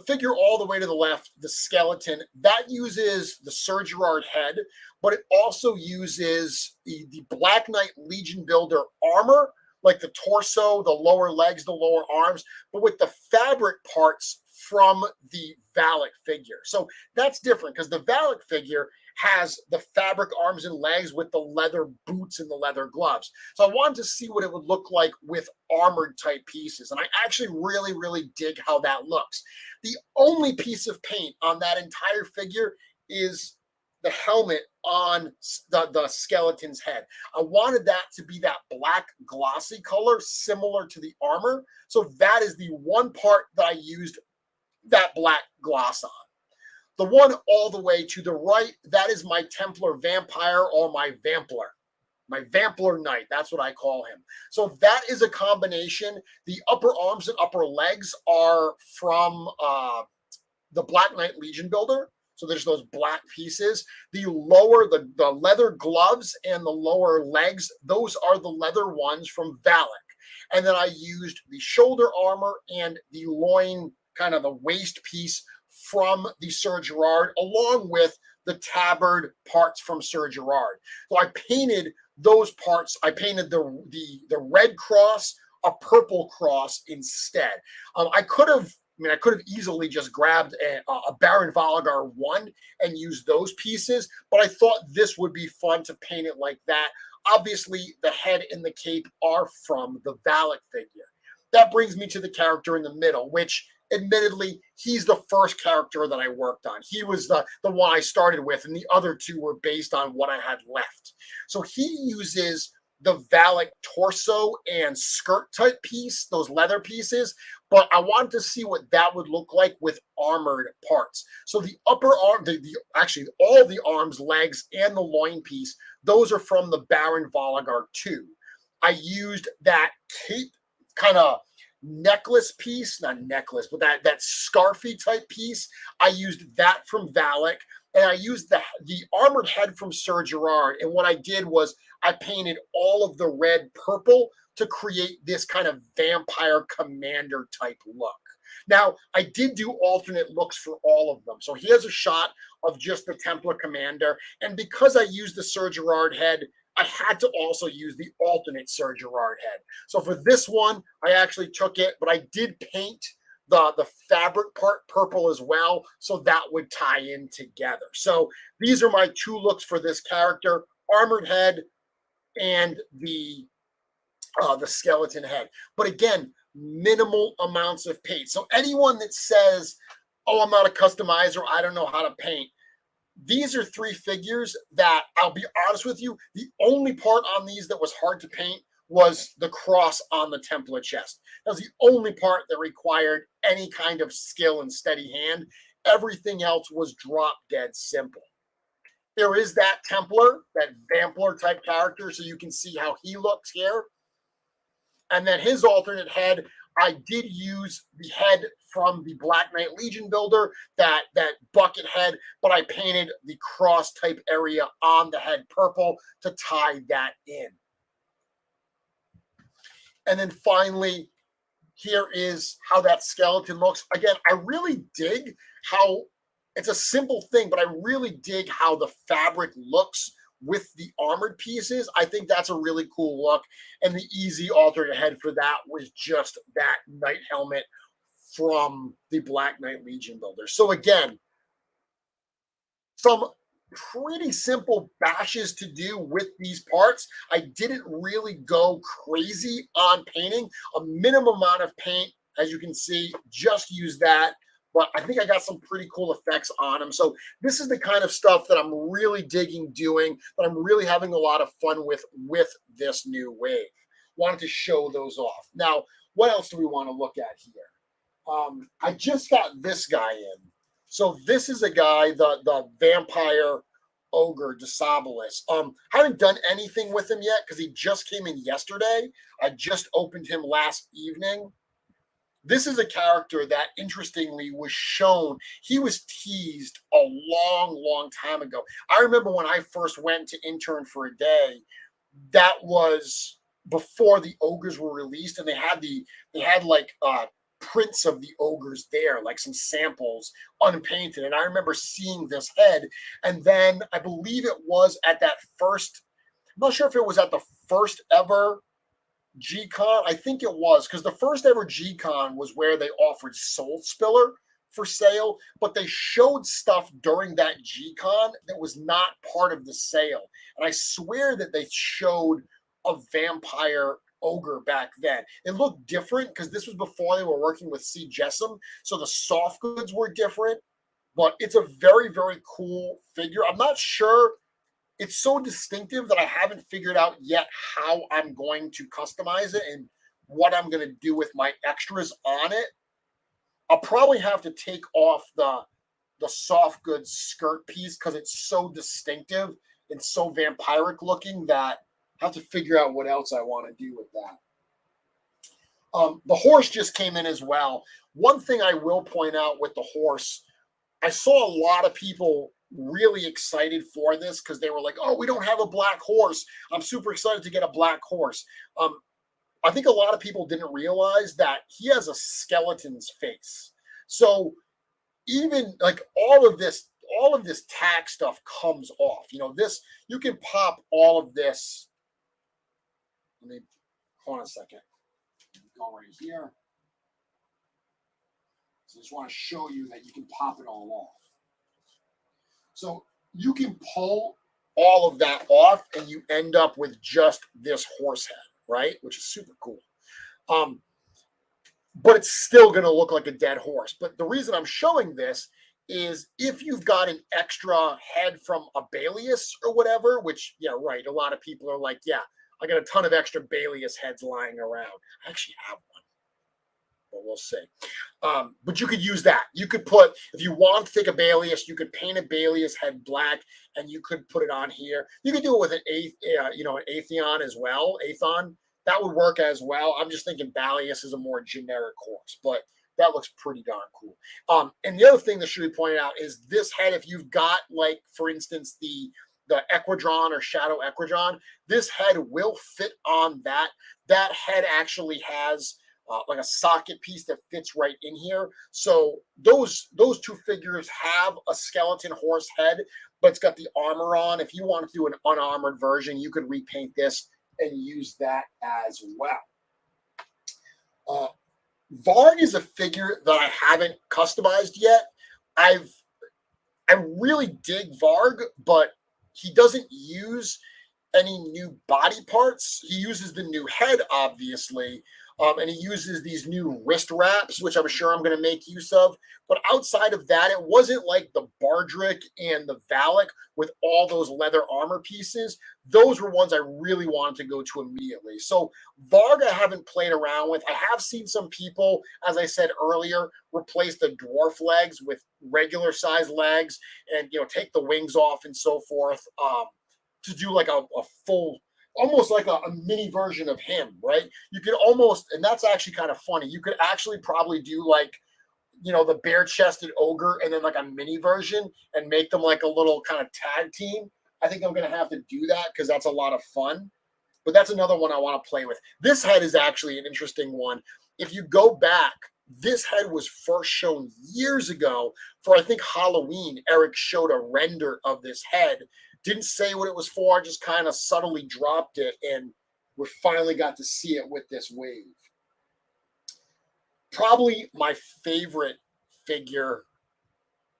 figure all the way to the left, the skeleton, that uses the Sir Gerard head, but it also uses the Black Knight Legion Builder armor, like the torso, the lower legs, the lower arms, but with the fabric parts from the Valak figure. So that's different because the Valak figure has the fabric arms and legs with the leather boots and the leather gloves. So I wanted to see what it would look like with armored type pieces. And I actually really, really dig how that looks. The only piece of paint on that entire figure is the helmet on the skeleton's head. I wanted that to be that black glossy color similar to the armor. So that is the one part that I used that black gloss on. The one all the way to the right, that is my Templar Vampire, or my Vamplar Knight. That's what I call him. So that is a combination. The upper arms and upper legs are from the Black Knight Legion Builder. So there's those black pieces. The lower, the leather gloves and the lower legs, those are the leather ones from Valak. And then I used the shoulder armor and the loin, kind of the waist piece from the Sir Gerard, along with the tabard parts from Sir Gerard. So I painted those parts. I painted the red cross, a purple cross instead. I could have easily just grabbed a Baron Voligar 1 and used those pieces, but I thought this would be fun to paint it like that. Obviously, the head and the cape are from the Valak figure. That brings me to the character in the middle, which admittedly, he's the first character that I worked on. He was the one I started with, and the other 2 were based on what I had left. So he uses the Valak torso and skirt type piece, those leather pieces, but I wanted to see what that would look like with armored parts. So the upper arm, actually all the arms, legs, and the loin piece, those are from the Baron Voligar 2. I used that cape kind of necklace piece, not necklace, but that scarfy type piece. I used that from Valak, and I used the armored head from Sir Gerard. And what I did was I painted all of the red purple to create this kind of vampire commander type look. Now, I did do alternate looks for all of them. So here's a shot of just the Templar commander. And because I used the Sir Gerard head, I had to also use the alternate Sir Gerard head. So for this one, I actually took it, but I did paint the fabric part purple as well, so that would tie in together. So these are my 2 looks for this character: armored head and the skeleton head. But again, minimal amounts of paint. So anyone that says, oh, I'm not a customizer, I don't know how to paint. These are 3 figures that, I'll be honest with you, the only part on these that was hard to paint was the cross on the Templar chest. That was the only part that required any kind of skill and steady hand. Everything else was drop dead simple. There is that Templar, that Vampler type character, so you can see how he looks here. And then his alternate head, I did use the head from the Black Knight Legion builder, that bucket head, but I painted the cross type area on the head purple to tie that in. And then finally, here is how that skeleton looks. Again, I really dig how, it's a simple thing, but I really dig how the fabric looks with the armored pieces. I think that's a really cool look. And the easy alternate head for that was just that knight helmet from the Black Knight Legion builder. So again, some pretty simple bashes to do with these parts. I didn't really go crazy on painting. A minimum amount of paint, as you can see, just use that. But I think I got some pretty cool effects on them. So this is the kind of stuff that I'm really digging doing, that I'm really having a lot of fun with this new wave. Wanted to show those off. Now, what else do we want to look at here? I just got this guy in. So this is a guy, the Vampire Ogre Disabolus. Haven't done anything with him yet because he just came in yesterday. I just opened him last evening. This is a character that, interestingly, was shown. He was teased a long time ago. I remember when I first went to intern for a day, that was before the ogres were released, and they had like prints of the ogres there, like some samples unpainted. And I remember seeing this head, and then I believe it was at that first, I'm not sure if it was at the first ever G-Con. I think it was, because the first ever G-Con was where they offered Soul Spiller for sale, but they showed stuff during that G-Con that was not part of the sale. And I swear that they showed a vampire ogre back then. It looked different because this was before they were working with C. Jessam, so the soft goods were different, but it's a very cool figure. I'm not sure. It's so distinctive that I haven't figured out yet how I'm going to customize it and what I'm going to do with my extras on it. I'll probably have to take off the soft goods skirt piece because it's so distinctive and so vampiric looking that I have to figure out what else I want to do with that. The horse just came in as well. One thing I will point out with the horse, I saw a lot of people really excited for this because they were like, oh, we don't have a black horse. I'm super excited to get a black horse. I think a lot of people didn't realize that he has a skeleton's face. So even like all of this tack stuff comes off. You know, this, you can pop all of this. Let me, hold on a second. Go right here. So I just want to show you that you can pop it all off. So you can pull all of that off and you end up with just this horse head, right? Which is super cool. But it's still going to look like a dead horse. But the reason I'm showing this is if you've got an extra head from a Balius or whatever, which, yeah, right, a lot of people are like, yeah, I got a ton of extra Balius heads lying around. I actually have one, but we'll see. But you could use that. You could put, if you want to take a Balius, you could paint a Balius head black, and you could put it on here. You could do it with an an Atheon as well. Athon, that would work as well. I'm just thinking Balius is a more generic horse, but that looks pretty darn cool. And the other thing that should be pointed out is this head. If you've got, like, for instance, the Equidron or Shadow Equidron, this head will fit on that. That head actually has like a socket piece that fits right in here. So those two figures have a skeleton horse head, but it's got the armor on. If you want to do an unarmored version, you could repaint this and use that as well. Varg is a figure that I haven't customized yet. I really dig Varg, but he doesn't use any new body parts. He uses the new head, obviously, and he uses these new wrist wraps, which I'm sure I'm going to make use of. But outside of that, it wasn't like the Bardric and the Valak with all those leather armor pieces. Those were ones I really wanted to go to immediately. So Varg I haven't played around with. I have seen some people, as I said earlier, replace the dwarf legs with regular size legs and, take the wings off and so forth, to do like a full, almost like a mini version of him, right? You could almost, and that's actually kind of funny. You could actually probably do like, the bare-chested ogre and then like a mini version and make them like a little kind of tag team. I think I'm going to have to do that because that's a lot of fun. But that's another one I want to play with. This head is actually an interesting one. If you go back, this head was first shown years ago for, I think, Halloween. Eric showed a render of this head. Didn't say what it was for, just kind of subtly dropped it, and we finally got to see it with this wave. Probably my favorite figure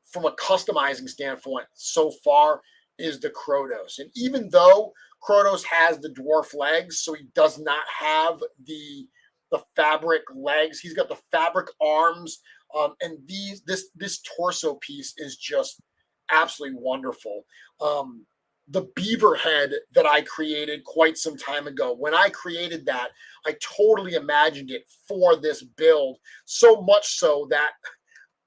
from a customizing standpoint so far is the Krotos. And even though Krotos has the dwarf legs, so he does not have the fabric legs, he's got the fabric arms, and this torso piece is just absolutely wonderful. The beaver head that I created quite some time ago, when I created that, I totally imagined it for this build, so much so that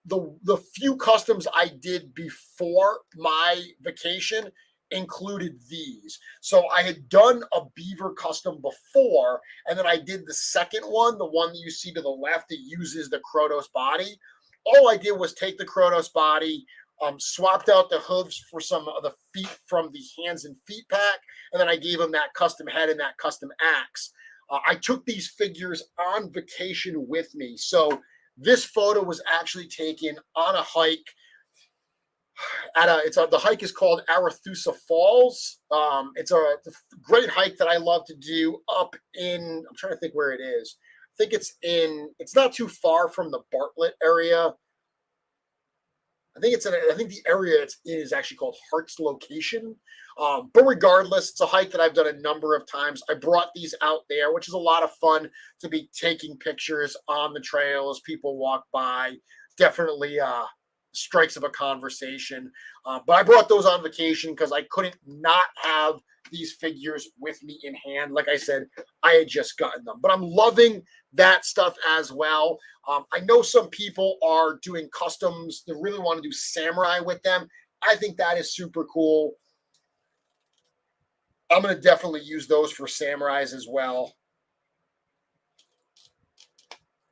the few customs I did before my vacation included these. So I had done a beaver custom before, and then I did the second one, the one that you see to the left that uses the Krotos body. All I did was take the Krotos body, swapped out the hooves for some of the feet from the hands and feet pack, and then I gave him that custom head and that custom axe. I took these figures on vacation with me. So this photo was actually taken on a hike the hike is called Arethusa Falls. It's a great hike that I love to do up in, I'm trying to think where it is. I think it's not too far from the Bartlett area. I think the area it's in is actually called Hart's Location. But regardless, it's a hike that I've done a number of times. I brought these out there, which is a lot of fun to be taking pictures on the trail as people walk by. Definitely strikes of a conversation. But I brought those on vacation because I couldn't not have these figures with me in hand. Like I said, I had just gotten them. But I'm loving that stuff as well. I know some people are doing customs. They really want to do samurai with them. I think that is super cool. I'm going to definitely use those for samurais as well.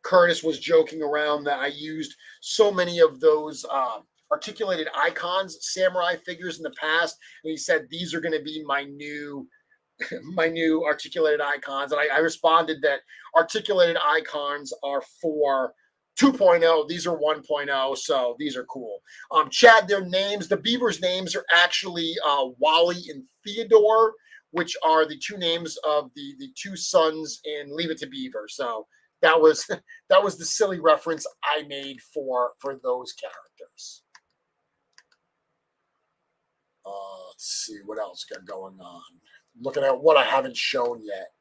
Curtis was joking around that I used so many of those articulated icons, samurai figures in the past, and he said these are going to be my new articulated icons. And I responded that articulated icons are for 2.0. These are 1.0, so these are cool. Chad, their names, the beavers' names are actually Wally and Theodore, which are the two names of the two sons in Leave It to Beaver. So that was the silly reference I made for those characters. Let's see what else got going on. Looking at what I haven't shown yet.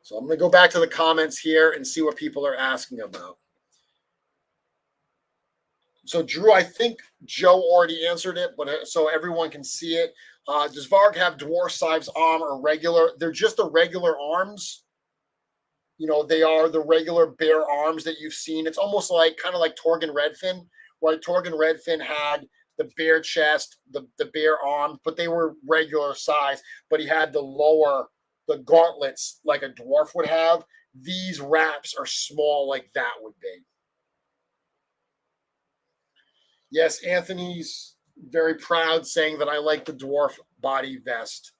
So I'm going to go back to the comments here and see what people are asking about. So Drew, I think Joe already answered it, but so everyone can see it. Does Varg have Dwarf Sive's arm or regular? They're just the regular arms. They are the regular bare arms that you've seen. It's almost like kind of like Torgon Redfin, where Torgon Redfin had the bare chest, the bare arm, but they were regular size. But he had the gauntlets like a dwarf would have. These wraps are small like that would be. Yes, Anthony's very proud, saying that I like the dwarf body vest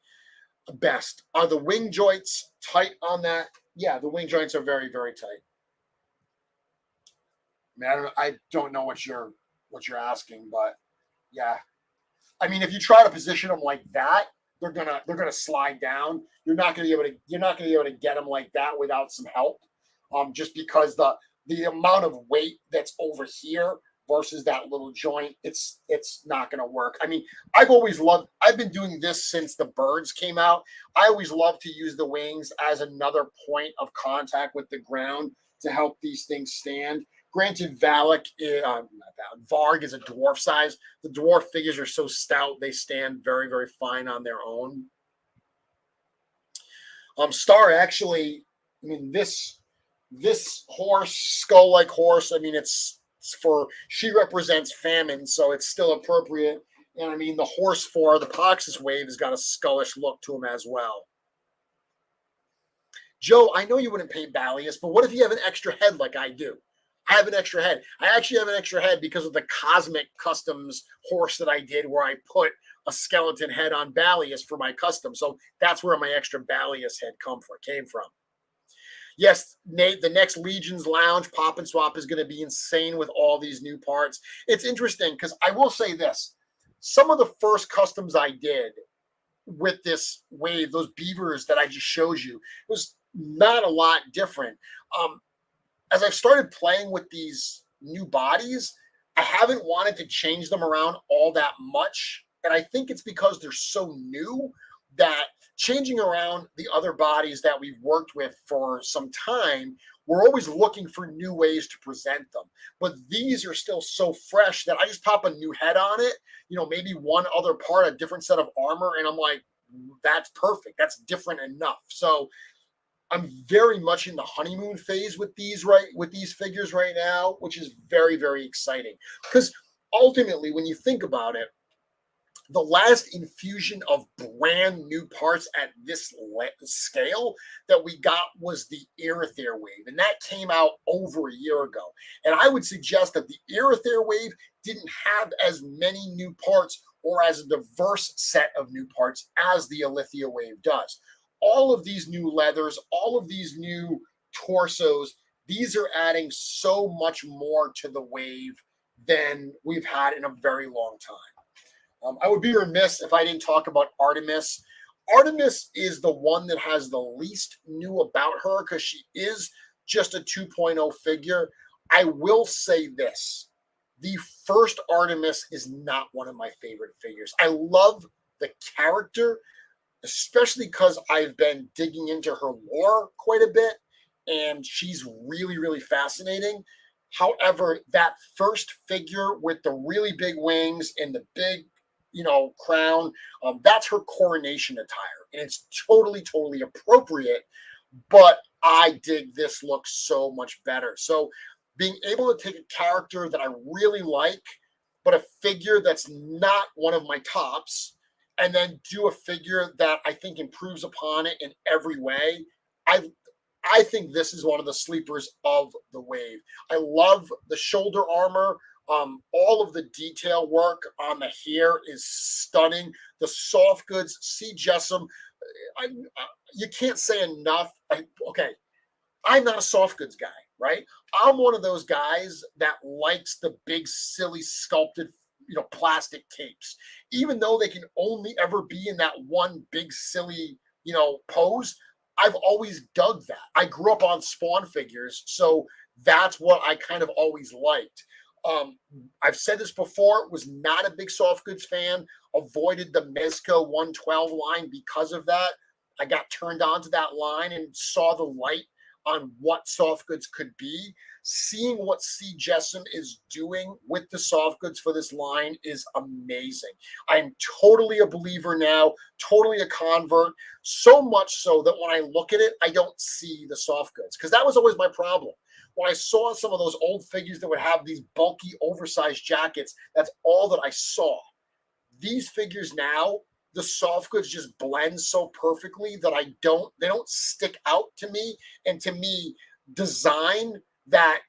best. Are the wing joints tight on that? Yeah, the wing joints are very, very tight. I don't know what you're asking, but yeah. I mean, if you try to position them like that, they're gonna slide down. You're not gonna be able to get them like that without some help. Just because the amount of weight that's over here versus that little joint, it's not going to work. I mean, I've been doing this since the birds came out. I always love to use the wings as another point of contact with the ground to help these things stand. Granted, Varg is a dwarf size. The dwarf figures are so stout, they stand very, very fine on their own. Star actually, I mean, this horse, skull-like horse, I mean, she represents famine, so it's still appropriate. And I mean, the horse for the Poxus wave has got a skullish look to him as well. Joe, I know you wouldn't paint Balius, but what if you have an extra head like I do? I have an extra head. I actually have an extra head because of the Cosmic Customs horse that I did, where I put a skeleton head on Balius for my custom. So that's where my extra Balius head came from. Yes, Nate, the next Legions Lounge Pop and Swap is going to be insane with all these new parts. It's interesting because I will say this. Some of the first customs I did with this wave, those beavers that I just showed you, was not a lot different. As I've started playing with these new bodies, I haven't wanted to change them around all that much. And I think it's because they're so new that changing around the other bodies that we've worked with for some time, we're always looking for new ways to present them. But these are still so fresh that I just pop a new head on it, maybe one other part, a different set of armor, and I'm like, that's perfect. That's different enough. So I'm very much in the honeymoon phase with these figures right now, which is very, very exciting. Because ultimately, when you think about it, the last infusion of brand new parts at this scale that we got was the Illythia wave, and that came out over a year ago. And I would suggest that the Illythia wave didn't have as many new parts or as a diverse set of new parts as the Illythia wave does. All of these new leathers, all of these new torsos, these are adding so much more to the wave than we've had in a very long time. I would be remiss if I didn't talk about Artemis. Artemis is the one that has the least new about her because she is just a 2.0 figure. I will say this. The first Artemis is not one of my favorite figures. I love the character, especially because I've been digging into her lore quite a bit, and she's really, really fascinating. However, that first figure with the really big wings and the big, crown, that's her coronation attire, and it's totally, totally appropriate, but I dig this look so much better. So being able to take a character that I really like, but a figure that's not one of my tops, and then do a figure that I think improves upon it in every way, I think this is one of the sleepers of the wave. I love the shoulder armor. All of the detail work on the hair is stunning. The soft goods, see Jessam. You can't say enough. I'm not a soft goods guy, right? I'm one of those guys that likes the big, silly, sculpted, plastic capes. Even though they can only ever be in that one big, silly, pose, I've always dug that. I grew up on Spawn figures, so that's what I kind of always liked. I've said this before, was not a big soft goods fan, avoided the Mezco 112 line because of that. I got turned on to that line and saw the light on what soft goods could be. Seeing what C. Jessam is doing with the soft goods for this line is amazing. I'm totally a believer now, totally a convert, so much so that when I look at it, I don't see the soft goods, because that was always my problem. When I saw some of those old figures that would have these bulky, oversized jackets, that's all that I saw. These figures now, the soft goods just blend so perfectly that they don't stick out to me. And to me, design that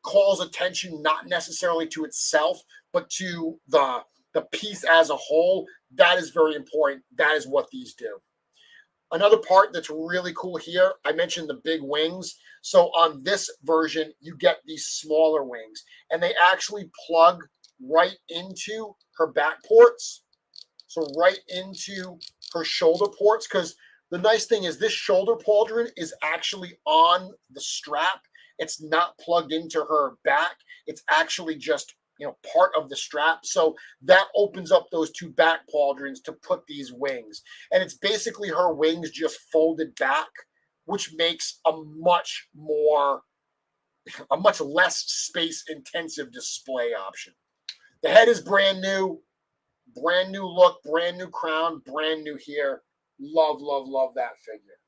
calls attention not necessarily to itself, but to the piece as a whole, that is very important. That is what these do. Another part that's really cool here, I mentioned the big wings. So on this version, you get these smaller wings, and they actually plug right into her back ports. So right into her shoulder ports, because the nice thing is this shoulder pauldron is actually on the strap. It's not plugged into her back. It's actually just part of the strap. So that opens up those two back pauldrons to put these wings. And it's basically her wings just folded back, which makes a much less space intensive display option. The head is brand new look, brand new crown, brand new hair. Love, love, love that figure.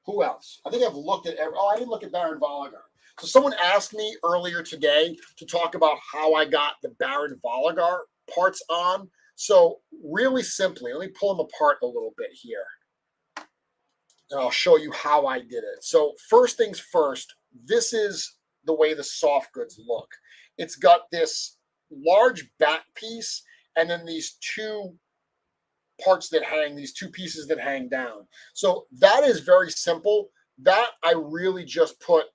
Who else? I think I've looked at I didn't look at Baron Voligar. So someone asked me earlier today to talk about how I got the Baron Voligar parts on. So really simply, let me pull them apart a little bit here. And I'll show you how I did it. So first things first, this is the way the soft goods look. It's got this large back piece and then these two parts that hang, these two pieces that hang down. So that is very simple. That I really just put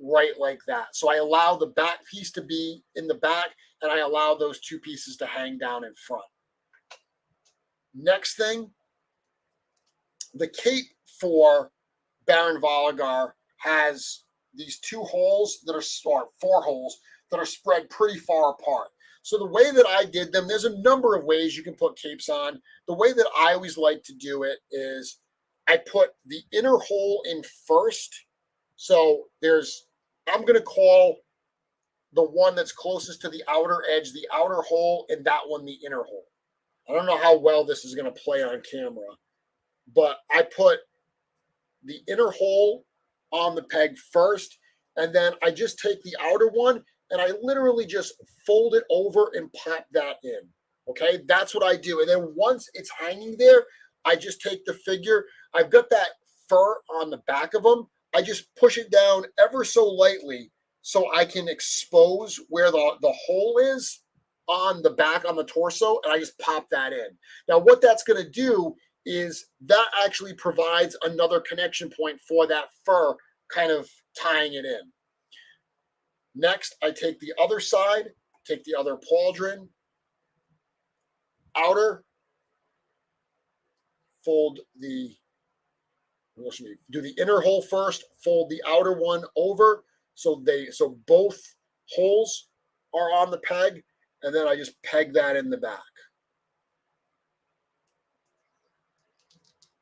right like that. So I allow the back piece to be in the back and I allow those two pieces to hang down in front. Next thing, the cape for Baron Voligar has these two holes that are, or four holes that are spread pretty far apart. So the way that I did them, there's a number of ways you can put capes on. The way that I always like to do it is I put the inner hole in first. So I'm going to call the one that's closest to the outer edge the outer hole, and that one the inner hole. I don't know how well this is going to play on camera, but I put the inner hole on the peg first, and then I just take the outer one and I literally just fold it over and pop that in. Okay, that's what I do. And then once it's hanging there, I just take the figure. I've got that fur on the back of them. I just push it down ever so lightly so I can expose where the hole is on the back, on the torso, and I just pop that in. Now, what that's going to do is that actually provides another connection point for that fur, kind of tying it in. Next, I take the other side, take the other pauldron, outer, fold the, do the inner hole first, fold the outer one over, so both holes are on the peg, and then I just peg that in the back.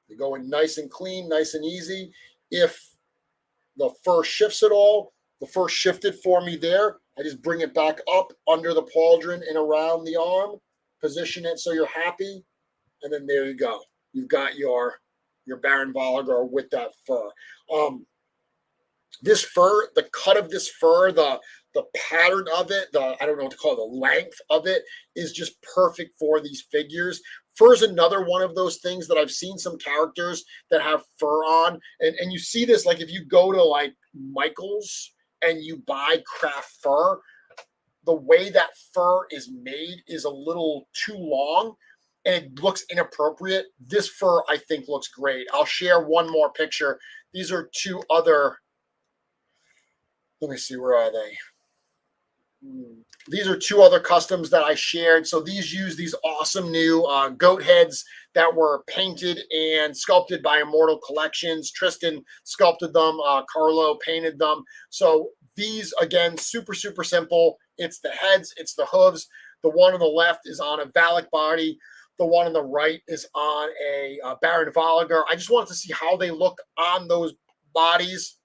They go in nice and clean, nice and easy. If the fur shifts at all, the fur shifted for me there. I just bring it back up under the pauldron and around the arm, position it so you're happy, and then there you go. You've got your Baron Voligar with that fur. This fur, the cut of this fur, the pattern of it, I don't know what to call it, the length of it is just perfect for these figures. Fur is another one of those things that I've seen some characters that have fur on. And you see this, like if you go to like Michael's and you buy craft fur, the way that fur is made is a little too long and it looks inappropriate. This fur, I think, looks great. I'll share one more picture. These are two other, let me see, where are they? These are two other customs that I shared. So these use these awesome new goat heads that were painted and sculpted by Immortal Collections. Tristan sculpted them. Carlo painted them. So these, again, super, super simple. It's the heads. It's the hooves. The one on the left is on a Valak body. The one on the right is on a Baron Voligar. I just wanted to see how they look on those bodies.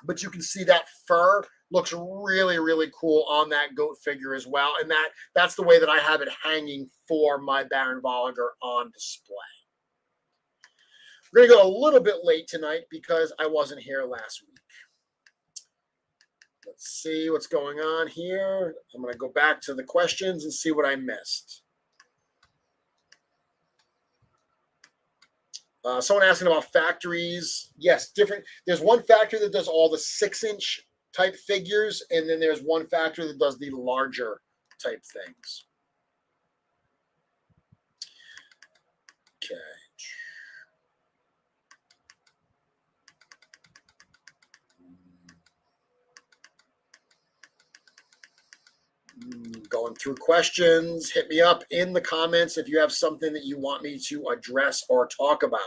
But you can see that fur looks really, really cool on that goat figure as well. And that's the way that I have it hanging for my Baron Voligar on display. We're going to go a little bit late tonight because I wasn't here last week. Let's see what's going on here. I'm going to go back to the questions and see what I missed. Someone asking about factories. Yes, different. There's one factory that does all the 6-inch type figures, and then there's one factory that does the larger type things. Okay. Going through questions. Hit me up in the comments if you have something that you want me to address or talk about.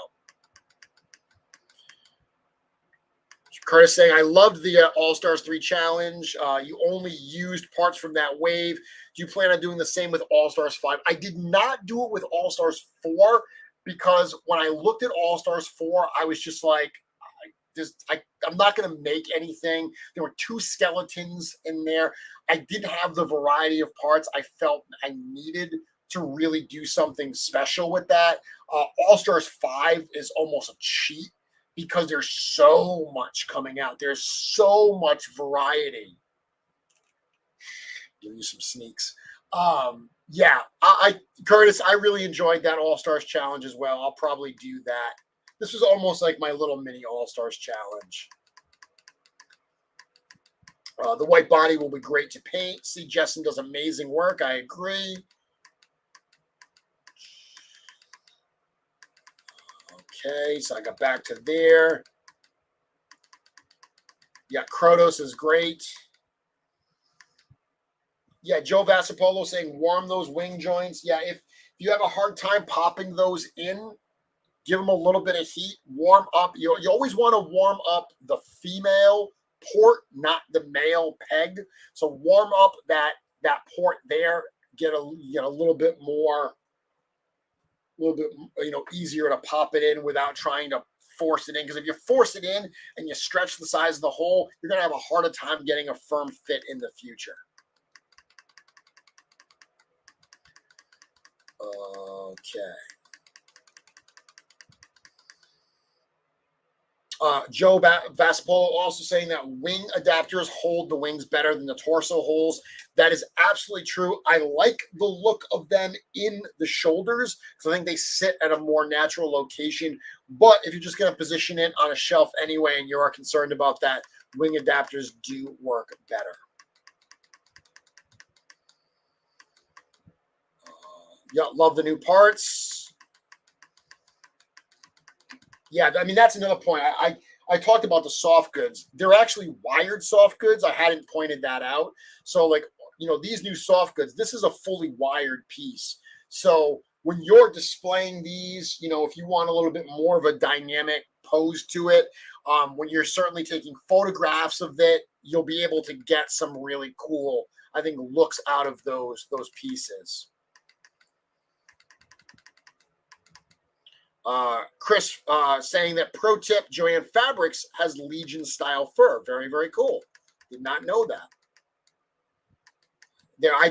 Curtis saying, I loved the All-Stars 3 challenge. You only used parts from that wave. Do you plan on doing the same with All-Stars 5? I did not do it with All-Stars 4 because when I looked at All-Stars 4, I was just like, I'm not going to make anything. There were 2 skeletons in there. I didn't have the variety of parts I felt I needed to really do something special with that. All-Stars 5 is almost a cheat because there's so much coming out. There's so much variety. Give you some sneaks. Yeah, Curtis, I really enjoyed that All-Stars challenge as well. I'll probably do that. This was almost like my little mini All-Stars challenge. The white body will be great to paint. See, Justin does amazing work. I agree. Okay, so I got back to there. Yeah, Krotos is great. Yeah, Joe Vassapolo saying warm those wing joints. Yeah, if you have a hard time popping those in, give them a little bit of heat. Warm up. You always want to warm up the female port, not the male peg. So warm up that port there. Get a little bit more, easier to pop it in without trying to force it in. Because if you force it in and you stretch the size of the hole, you're going to have a harder time getting a firm fit in the future. Okay. Joe Vaspolo also saying that wing adapters hold the wings better than the torso holes. That is absolutely true. I like the look of them in the shoulders because I think they sit at a more natural location. But if you're just going to position it on a shelf anyway and you are concerned about that, wing adapters do work better. Yeah, love the new parts. Yeah, I mean, that's another point. I talked about the soft goods. They're actually wired soft goods. I hadn't pointed that out. So, like, these new soft goods, this is a fully wired piece. So when you're displaying these, if you want a little bit more of a dynamic pose to it, when you're certainly taking photographs of it, you'll be able to get some really cool, I think, looks out of those pieces. Chris saying that pro tip, Joanne Fabrics has Legion style fur. Very, very cool. Did not know that.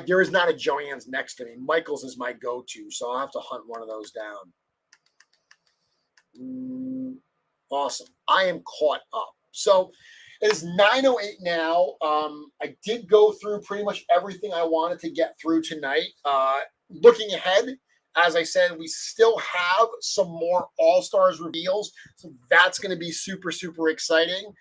There is not a Joanne's next to me. Michael's is my go-to, so I'll have to hunt one of those down. Awesome. I am caught up. So it is 9:08 now. I did go through pretty much everything I wanted to get through tonight. Looking ahead, as I said, we still have some more All-Stars reveals. So that's going to be super, super exciting.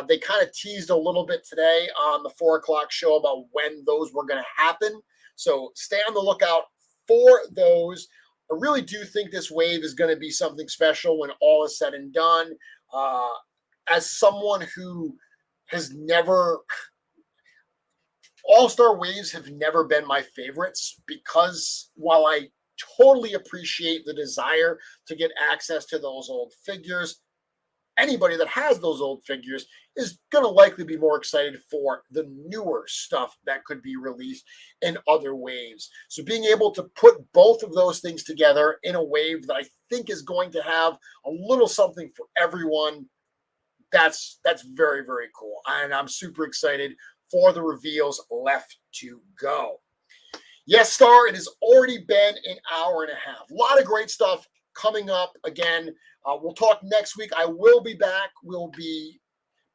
They kind of teased a little bit today on the 4 o'clock show about when those were going to happen. So stay on the lookout for those. I really do think this wave is going to be something special when all is said and done. As someone who has never... All-Star waves have never been my favorites because while I totally appreciate the desire to get access to those old figures, anybody that has those old figures is going to likely be more excited for the newer stuff that could be released in other waves. So being able to put both of those things together in a wave that I think is going to have a little something for everyone, that's very, very cool. And I'm super excited for the reveals left to go. Yes, Star, it has already been an hour and a half. A lot of great stuff coming up again. We'll talk next week. I will be back.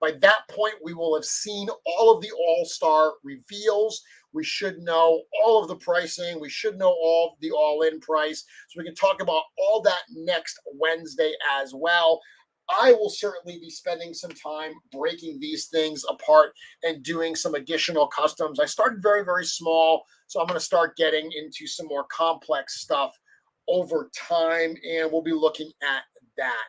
By that point, we will have seen all of the All-Star reveals. We should know all of the pricing. We should know all of the all-in price. So we can talk about all that next Wednesday as well. I will certainly be spending some time breaking these things apart and doing some additional customs. I started very, very small, so I'm going to start getting into some more complex stuff over time, and we'll be looking at that.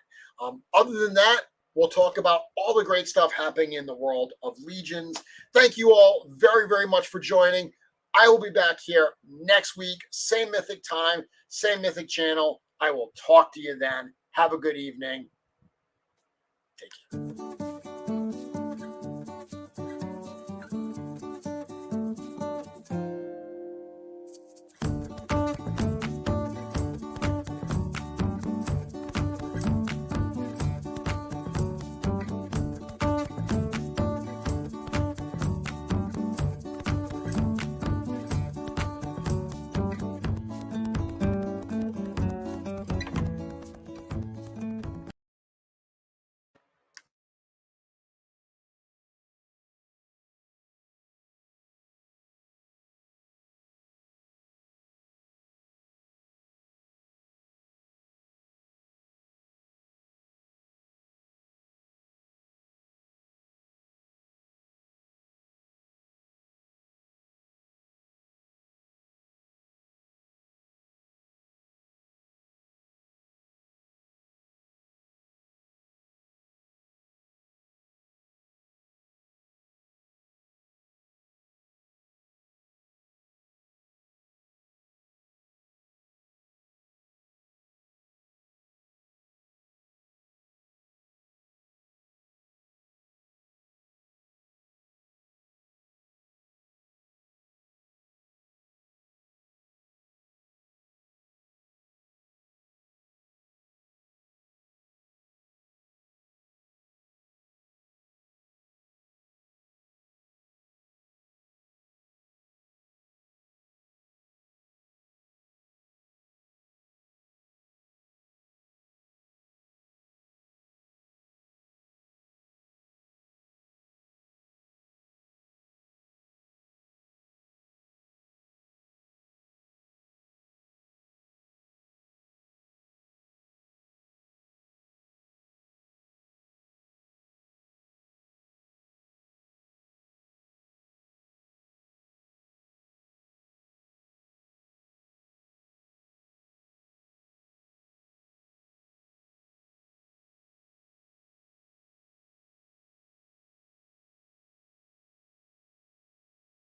Other than that, we'll talk about all the great stuff happening in the world of Legions. Thank you all very, very much for joining. I will be back here next week, same Mythic time, same Mythic channel. I will talk to you then. Have a good evening. Take care.